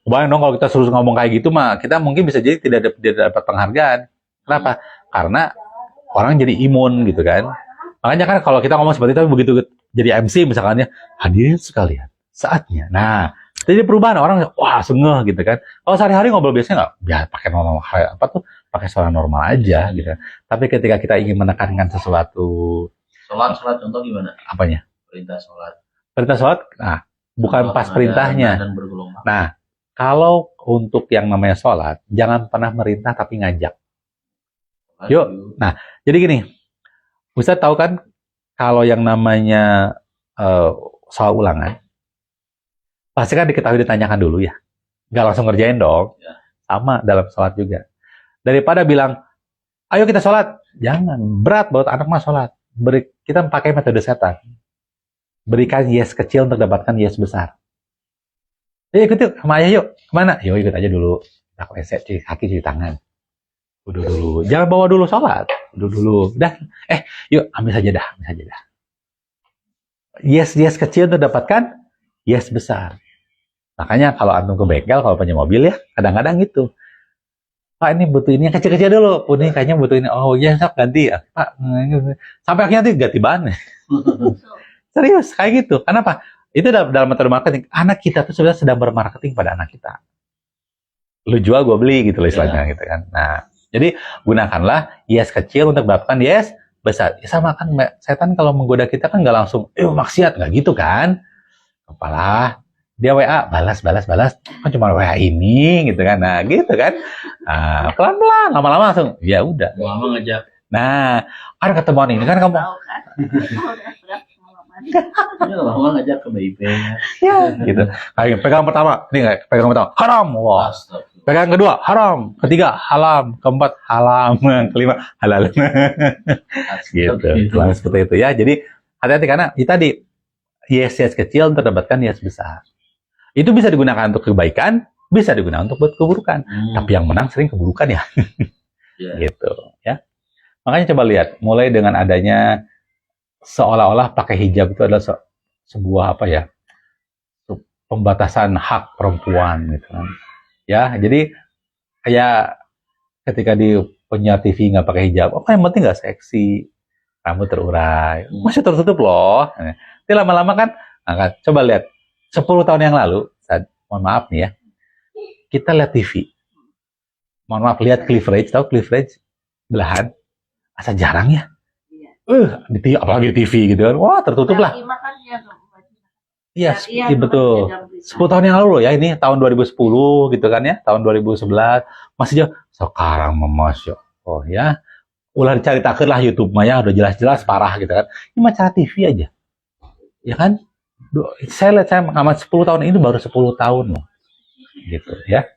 Bayang dong kalau kita suruh ngomong kayak gitu mah, kita mungkin bisa jadi tidak dapat penghargaan. Kenapa? Karena orang jadi imun gitu kan. Makanya kan kalau kita ngomong seperti itu, begitu jadi MC misalkan ya, hadirin sekalian, saatnya. Nah, jadi perubahan orang, wah sengeh gitu kan. Kalau sehari-hari ngobrol biasanya nggak, ya pakai normal apa tuh, pakai suara normal aja gitu. Tapi ketika kita ingin menekankan sesuatu, Sholat contoh gimana? apanya? Perintah sholat. Perintah sholat, nah bukan pas perintahnya. Dan bergelombang. Nah, kalau untuk yang namanya sholat, jangan pernah merintah tapi ngajak. Yuk, nah jadi gini, Ustadz tahu kan kalau yang namanya soal ulangan, pasti kan diketahui ditanyakan dulu ya, nggak langsung ngerjain dong. Ya. Sama dalam sholat juga. Daripada bilang, ayo kita sholat, jangan berat buat anak mah sholat. Kita pakai metode setan. Berikan yes kecil untuk dapatkan yes besar. Ikut yuk sama ayah yuk. Kemana? Yuk ikut aja dulu. Kita WC, cuci kaki, cuci tangan. Udah dulu. Jangan bawa dulu sholat. Udah dulu. Dah. Yuk ambil saja dah. Yes kecil untuk dapatkan yes besar. Makanya kalau antum ke bengkel, kalau punya mobil ya, kadang-kadang gitu. Pak ini butuh ini yang kecil-kecil dulu. Ini kayaknya butuh ini. Oh iya, sok ganti ya. Pak. Sampai akhirnya nanti ganti ban. Serius, kayak gitu. Kenapa? Itu dalam metode marketing. Anak kita tuh sebenarnya sedang bermarketing pada anak kita. Lu jual, gue beli gitu loh istilahnya gitu kan. Nah, jadi gunakanlah yes kecil untuk mendapatkan yes besar. Ya sama kan, setan kalau menggoda kita kan nggak langsung, maksiat, nggak gitu kan. Apalah, dia WA, balas. Kan cuma WA ini gitu kan. Nah, gitu kan. Nah, pelan-pelan, lama-lama langsung, ya udah. Lama ngajak. Nah, ada ketemuan ini kan kamu. Tahu kan? Ini lama ngajak ke BIP. Ya, gitu. Kayak pegang pertama, pegang pertama, haram. Wah. Pegang kedua, haram. Ketiga, halam. Keempat, halam. Kelima, halal. Gitu. Selalu seperti itu ya. Jadi, hati-hati karena itu tadi, yes kecil untuk dapatkan yes besar. Itu bisa digunakan untuk kebaikan, bisa digunakan untuk buat keburukan. Tapi yang menang sering keburukan ya. Gitu ya. Makanya coba lihat, mulai dengan adanya seolah-olah pakai hijab itu adalah sebuah apa ya, pembatasan hak perempuan gitu kan. Ya, jadi kayak ketika di penyiar TV nggak pakai hijab, yang penting nggak seksi, rambut terurai, masih tertutup loh. Tapi lama-lama kan, coba lihat 10 tahun yang lalu, mohon maaf nih ya, kita lihat TV, mohon maaf lihat cleavage, tahu cleavage belahan, asa jarang ya. Apalagi di TV gitu kan, wah tertutup lah. Iya, betul. 10 tahun yang lalu loh ya, ini tahun 2010 gitu kan ya, tahun 2011 masih jauh. Sekarang Masya Allah ya, ulah dicari takir lah YouTube mah udah jelas-jelas parah gitu kan. Ini mah cara TV aja, ya kan? Saya lihat, saya mengamat 10 tahun ini baru 10 tahun loh, gitu ya.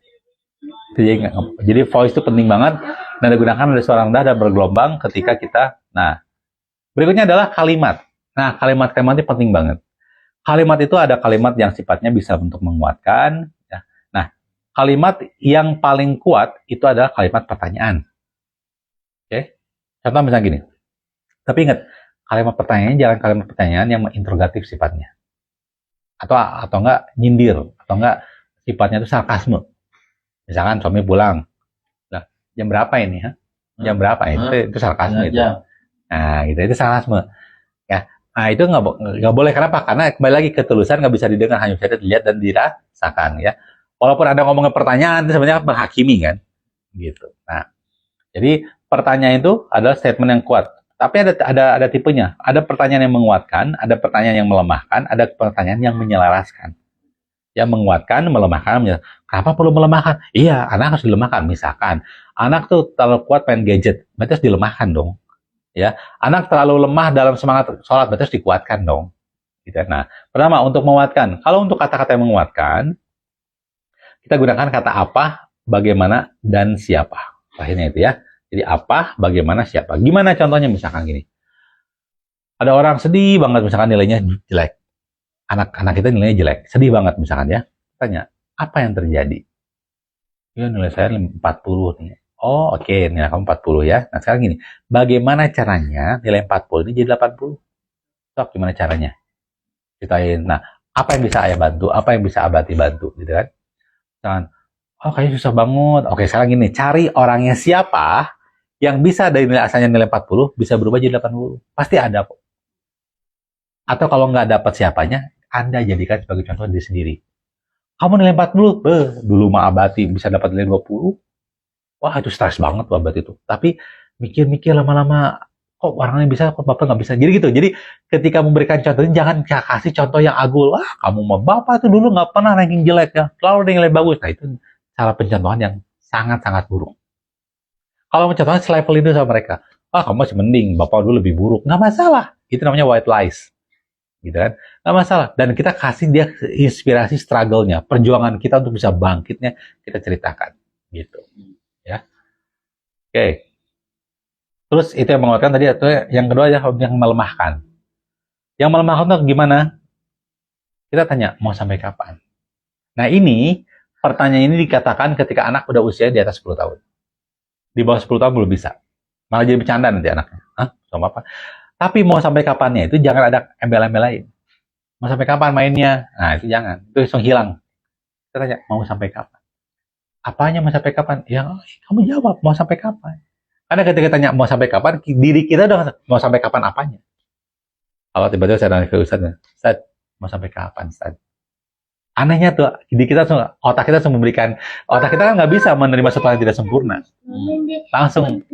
Jadi voice itu penting banget Nada gunakan ada suara rendah dan bergelombang ketika kita. Nah, berikutnya adalah kalimat. Nah, kalimat-kalimat ini penting banget. Kalimat itu ada kalimat yang sifatnya bisa untuk menguatkan. Ya. Nah, kalimat yang paling kuat itu adalah kalimat pertanyaan. Oke? Contoh misalnya gini. Tapi ingat, kalimat pertanyaan jangan kalimat pertanyaan yang menginterogatif sifatnya. Atau enggak nyindir, atau enggak sifatnya itu sarkasme. Misalkan suami pulang. Nah, jam berapa ini? Jam berapa? Itu sarkasme itu. Nah, gitu, itu sarkasme. Ya. Nah, itu nggak boleh. Kenapa? Karena kembali lagi ketulusan nggak bisa didengar, hanya bisa dilihat dan dirasakan. Ya. Walaupun Anda ngomongin pertanyaan, itu sebenarnya menghakimi kan. Gitu. Nah, jadi pertanyaan itu adalah statement yang kuat. Tapi ada tipenya. Ada pertanyaan yang menguatkan, ada pertanyaan yang melemahkan, ada pertanyaan yang menyelaraskan. Yang menguatkan, melemahkan, kenapa perlu melemahkan? Iya, anak harus dilemahkan. Misalkan, anak tuh terlalu kuat main gadget, berarti harus dilemahkan dong. Ya, anak terlalu lemah dalam semangat sholat, berarti harus dikuatkan dong. Gitu. Nah, pertama untuk menguatkan. Kalau untuk kata-kata yang menguatkan, kita gunakan kata apa, bagaimana, dan siapa. Akhirnya itu ya. Jadi apa, bagaimana, siapa. Gimana contohnya misalkan gini. Ada orang sedih banget misalkan nilainya jelek. Anak-anak kita nilainya jelek. Sedih banget misalkan ya. Tanya, apa yang terjadi? Ya nilai saya 40 nih. Oh oke, nilai kamu 40 ya. Nah sekarang gini, bagaimana caranya nilai 40 ini jadi 80? So, gimana caranya? Ceritain. Nah, apa yang bisa ayah bantu? Apa yang bisa abati bantu? Gitu kan? Jangan, oh kayaknya susah banget. Oke, sekarang gini, cari orangnya siapa yang bisa dari nilai asalnya nilai 40 bisa berubah jadi 80. Pasti ada kok. Atau kalau nggak dapat siapanya, Anda jadikan sebagai contoh diri sendiri. Kamu nilai 40, dulu mah abati bisa dapat nilai 20. Wah itu stres banget Babat itu. Tapi mikir-mikir lama-lama, kok orangnya bisa, kok Bapak nggak bisa. Jadi gitu. Jadi ketika memberikan contoh ini, jangan kasih contoh yang agul. Wah kamu mah Bapak itu dulu nggak pernah ranking jelek ya. Selalu nilai bagus. Nah itu cara pencontohan yang sangat-sangat buruk. Kalau mencontohkan selevel itu sama mereka. Ah kamu masih mending, Bapak dulu lebih buruk. Nggak masalah. Itu namanya white lies. Gitu kan? Nggak masalah. Dan kita kasih dia inspirasi struggle-nya. Perjuangan kita untuk bisa bangkitnya, kita ceritakan. Gitu. Ya, oke. Terus itu yang menguatkan tadi, atau yang kedua ya yang melemahkan. Yang melemahkan itu gimana? Kita tanya mau sampai kapan. Nah ini pertanyaan ini dikatakan ketika anak udah usia di atas 10 tahun. Di bawah 10 tahun belum bisa. Malah jadi bercanda nanti anaknya. Hah? Sama apa? Tapi mau sampai kapannya itu jangan ada embel-embel lain. Mau sampai kapan mainnya? Nah itu jangan. Itu langsung hilang. Kita tanya mau sampai kapan. Apanya mau sampai kapan? Ya, kamu jawab mau sampai kapan. Karena ketika tanya mau sampai kapan, diri kita udah mau sampai kapan apanya. Kalau tiba-tiba saya nanya ke Ustaz, mau sampai kapan Ustaz? Anehnya tuh, di kita otak kita langsung memberikan, otak kita kan nggak bisa menerima sesuatu yang tidak sempurna. Langsung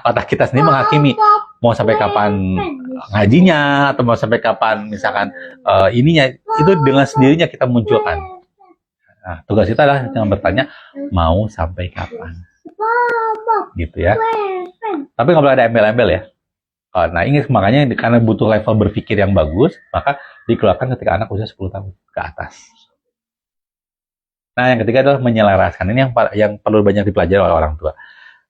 otak kita sendiri menghakimi mau sampai kapan ngajinya atau mau sampai kapan misalkan ininya, itu dengan sendirinya kita munculkan. Nah, tugas kita adalah dengan bertanya mau sampai kapan, gitu ya. Tapi nggak boleh ada embel-embel ya. Nah, ini makanya karena butuh level berpikir yang bagus, maka dikeluarkan ketika anak usia 10 tahun ke atas. Nah, yang ketiga adalah menyelaraskan. Ini yang perlu banyak dipelajari oleh orang tua.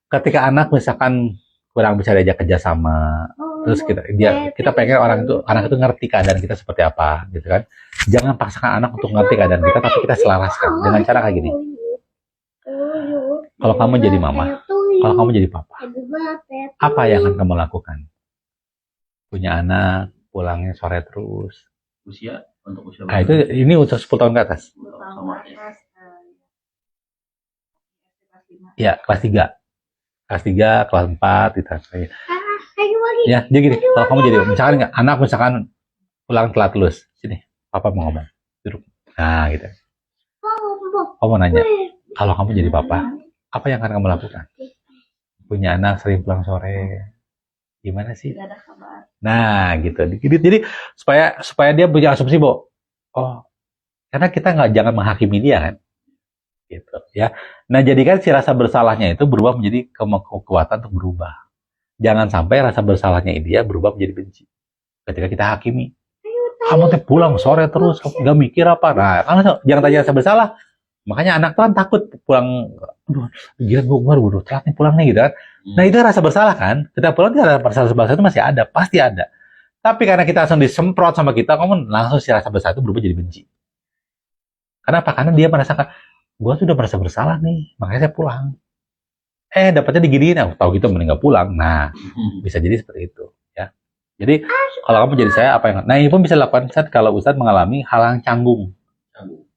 Ketika anak misalkan kurang bisa diajak kerjasama, terus kita pengen anak itu ngerti keadaan kita seperti apa, gitu kan. Jangan paksakan anak untuk ngerti keadaan kita, tapi kita selaraskan dengan cara kayak gini. Kalau kamu jadi mama, kalau kamu jadi papa, apa yang akan kamu lakukan? Punya anak, pulangnya sore terus. Usia untuk usia Nah, ini usia 10 tahun ke atas. Ya, kelas 3. Kelas 3, kelas 4, gitu. Ya, jadi gini, kalau kamu jadi, misalkan anak pulang telat lulus, sini, papa mau ngomong, duduk. Nah, gitu. Kamu mau nanya, kalau kamu jadi papa, apa yang akan kamu lakukan? Punya anak sering pulang sore, gimana sih? Nah, gitu. Jadi supaya dia punya asumsi bahwa, oh, karena kita jangan menghakimi dia kan, gitu ya. Nah, jadikan si rasa bersalahnya itu berubah menjadi kekuatan untuk berubah. Jangan sampai rasa bersalahnya dia berubah menjadi benci. Ketika kita hakimi, kamu pulang sore terus, nggak mikir apa? Nah, jangan tanya rasa bersalah, Makanya anak tuh kan takut pulang, aduh, gila gue baru telat nih pulang nih gitu kan. Nah itu rasa bersalah kan, kita pulang rasa bersalah itu masih ada, pasti ada. Tapi karena kita langsung disemprot sama kita, kamu langsung si rasa bersalah itu berubah jadi benci. Kenapa? Karena dia merasakan, gue sudah merasa bersalah nih, makanya saya pulang. Dapatnya diginiin, tahu gitu mending gak pulang. Nah, bisa jadi seperti itu ya. Jadi kalau kamu jadi saya apa yang, nah ini pun bisa dilakukan saat kalau Ustadz mengalami hal yang canggung.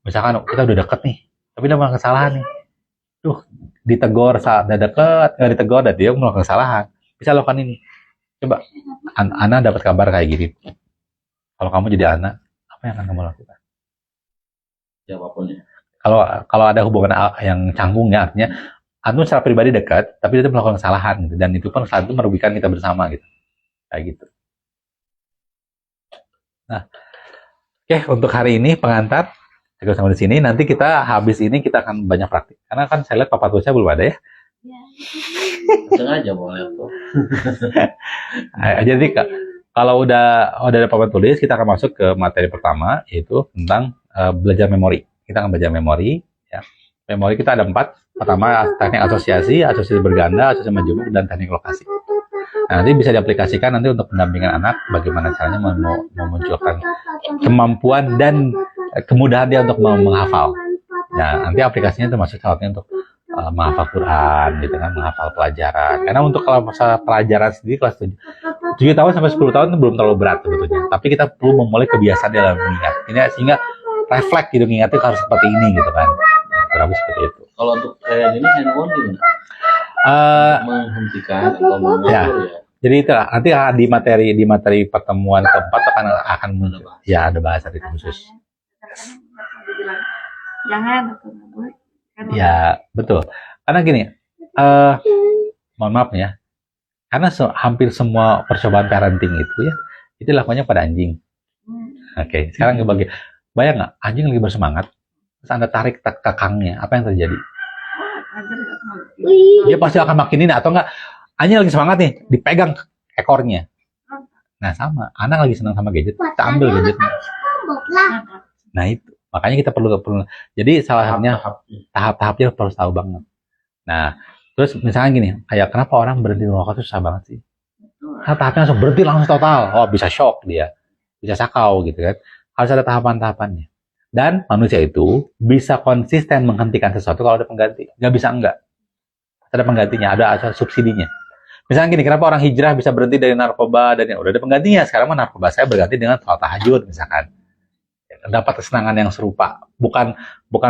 Misalkan kita udah deket nih, tapi dia melakukan kesalahan nih. Ditegur saat udah deket, nggak ditegur dan dia melakukan kesalahan. Bisa lakukan ini. Coba, Ana dapat kabar kayak gini. Kalau kamu jadi Ana, apa yang akan kamu lakukan? Siapapun ya. Kalau ada hubungan yang canggung ya, artinya Anu secara pribadi dekat, tapi dia melakukan kesalahan gitu. Dan itu pun saat itu merugikan kita bersama gitu. Kayak gitu. Nah, oke, untuk hari ini pengantar cukup sampai di sini. Nanti kita habis ini kita akan banyak praktik. Karena kan saya lihat papan tulisnya belum ada ya. Sengaja mau laptop. Jadi kalau udah ada papan tulis, kita akan masuk ke materi pertama, yaitu tentang belajar memori. Kita akan belajar memori. Ya. Memori kita ada 4. Pertama, teknik asosiasi berganda, asosiasi majemuk, dan teknik lokasi. Nah, nanti bisa diaplikasikan nanti untuk pendampingan anak, bagaimana caranya memunculkan kemampuan dan kemudahan dia untuk menghafal. Nah, nanti aplikasinya termasuk saatnya untuk menghafal Quran, gitu kan, menghafal pelajaran. Karena untuk kalau masa pelajaran sendiri kelas 7 tahun sampai 10 tahun itu belum terlalu berat sebetulnya. Tapi kita perlu memulai kebiasaan dalam mengingat. Ini sehingga refleks gitu mengingatnya harus seperti ini gitu kan. Kurang lebih seperti itu. Kalau untuk ini handphone gimana? Menghentikan atau mengatur ya. Jadi itu nanti di materi pertemuan keempat akan muncul. Ya ada bahasa itu khusus. Jangan. Ya betul. Karena gini, mohon maaf ya. Karena hampir semua percobaan parenting itu ya, itu dilakukannya pada anjing. Oke, sekarang bayang nggak anjing lagi bersemangat, terus Anda tarik kakangnya, apa yang terjadi? Dia pasti akan makin ini, atau enggak, anjing lagi semangat nih, dipegang ekornya. Nah sama, anak lagi senang sama gadget, kita ambil gadgetnya. Nah itu, makanya kita perlu. Jadi salah satunya tahap-tahapnya harus tahu banget. Nah, terus misalnya gini, kayak kenapa orang berhenti merokok itu susah banget sih? Nah, tahapnya langsung berhenti langsung total, bisa shock dia, bisa sakau gitu kan. Harus ada tahapan-tahapannya. Dan manusia itu bisa konsisten menghentikan sesuatu kalau ada pengganti. Nggak bisa enggak. Ada penggantinya, ada subsidinya. Misalnya gini, kenapa orang hijrah bisa berhenti dari narkoba dan udah ada penggantinya. Sekarang narkoba saya berganti dengan sholat tahajud misalkan. Dapat kesenangan yang serupa. Bukan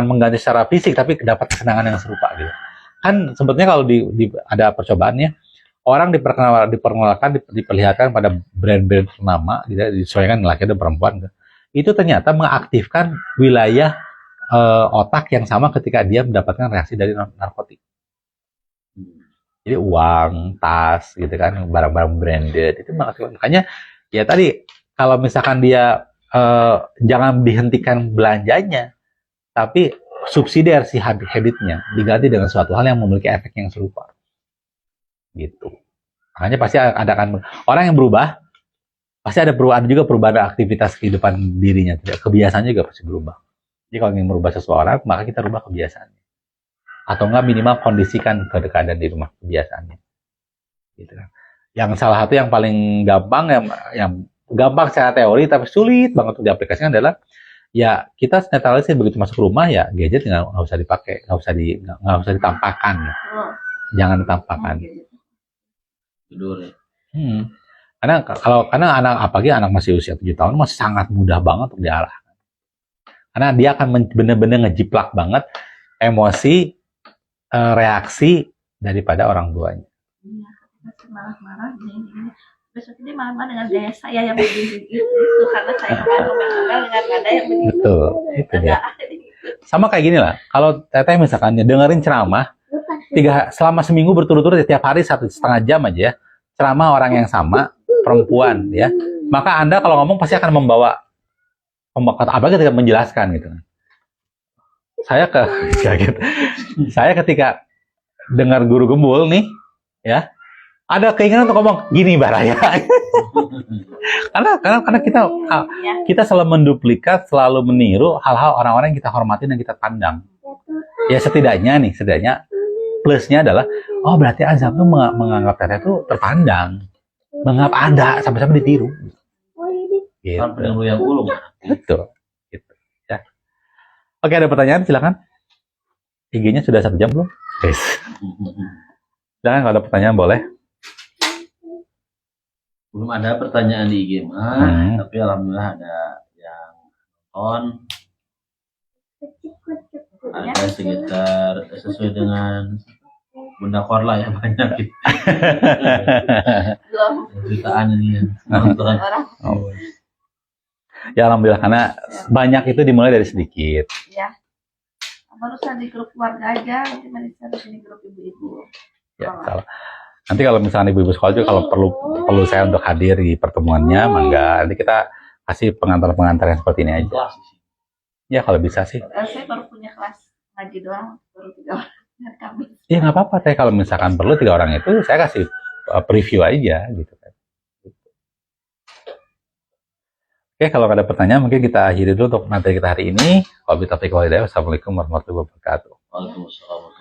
mengganti secara fisik, tapi dapat kesenangan yang serupa gitu. Kan sebetulnya kalau ada percobaannya, orang diperlihatkan pada brand-brand ternama, disesuaikan laki dan perempuan. Itu ternyata mengaktifkan wilayah otak yang sama ketika dia mendapatkan reaksi dari narkotik. Jadi uang, tas, gitu kan, barang-barang branded itu mengaktifkan. Makanya ya tadi kalau misalkan dia jangan dihentikan belanjanya, tapi subsidiar si habitnya diganti dengan suatu hal yang memiliki efek yang serupa. Gitu. Makanya pasti ada kan orang yang berubah. Pasti ada perubahan aktivitas kehidupan dirinya. Kebiasaannya juga pasti berubah. Jadi kalau ingin merubah seseorang, maka kita rubah kebiasaannya. Atau enggak minimal kondisikan keadaan di rumah kebiasaannya. Gitu kan. Yang salah satu yang paling gampang, yang gampang secara teori, tapi sulit banget untuk diaplikasikan adalah, ya kita netralisir begitu masuk rumah, ya gadget nggak usah dipakai, nggak usah ditampakkan. Jangan ditampakkan. Tidur ya. Karena anak, apalagi anak masih usia 7 tahun masih sangat mudah banget untuk diarahkan. Karena dia akan benar-benar ngejiplak banget emosi, reaksi daripada orang tuanya. Iya, masih marah-marah besok ini marah-marah dengan gaya saya yang begini itu karena saya ngomel-ngomel dengan nada yang begitu. Betul, itu dia. Sama kayak gini lah. Kalau teteh misalkan dengerin ceramah selama seminggu berturut-turut setiap hari 1,5 jam aja ya, ceramah orang yang sama, perempuan ya, maka Anda kalau ngomong pasti akan membawa apa ketika menjelaskan gitu. Saya ketika dengar guru gembul nih ya, ada keinginan untuk ngomong gini Baraya. karena kita selalu menduplikat, selalu meniru hal-hal orang-orang yang kita hormati dan kita pandang. Ya setidaknya plusnya adalah, oh berarti azam tuh menganggap teteh tuh terpandang, menganggap ada, sampai-sampai ditiru. Gitu. Kan peniru yang ulung. Betul. Gitu. Ya. Oke, ada pertanyaan, silakan. IG-nya sudah 1 jam belum? Guys. Silakan kalau ada pertanyaan boleh. Belum ada pertanyaan di IG mah, tapi alhamdulillah ada yang nonton. Ada sekitar sesuai dengan Bunda Korla ya banyak gitu. Belum Jutaan ini ya. Nonton. orang. Oh. Ya alhamdulillah, karena banyak itu dimulai dari sedikit. Ya. Barusan di grup keluarga aja, nanti Melissa di sini grup ibu-ibu. Ya, salah. Nanti kalau misalnya ibu-ibu sekolah juga kalau perlu saya untuk hadir di pertemuannya, mangga. Nanti kita kasih pengantar-pengantar yang seperti ini aja. Ya kalau bisa sih. Saya baru punya kelas ngaji doang, baru 3 orang. Dan kami. Ya nggak apa-apa teh, kalau misalkan perlu 3 orang itu saya kasih preview aja gitu kan. Oke, kalau nggak ada pertanyaan mungkin kita akhiri dulu untuk materi kita hari ini. Wabillahi taufiq wal hidayah. Wassalamualaikum warahmatullahi wabarakatuh. Waalaikumsalam.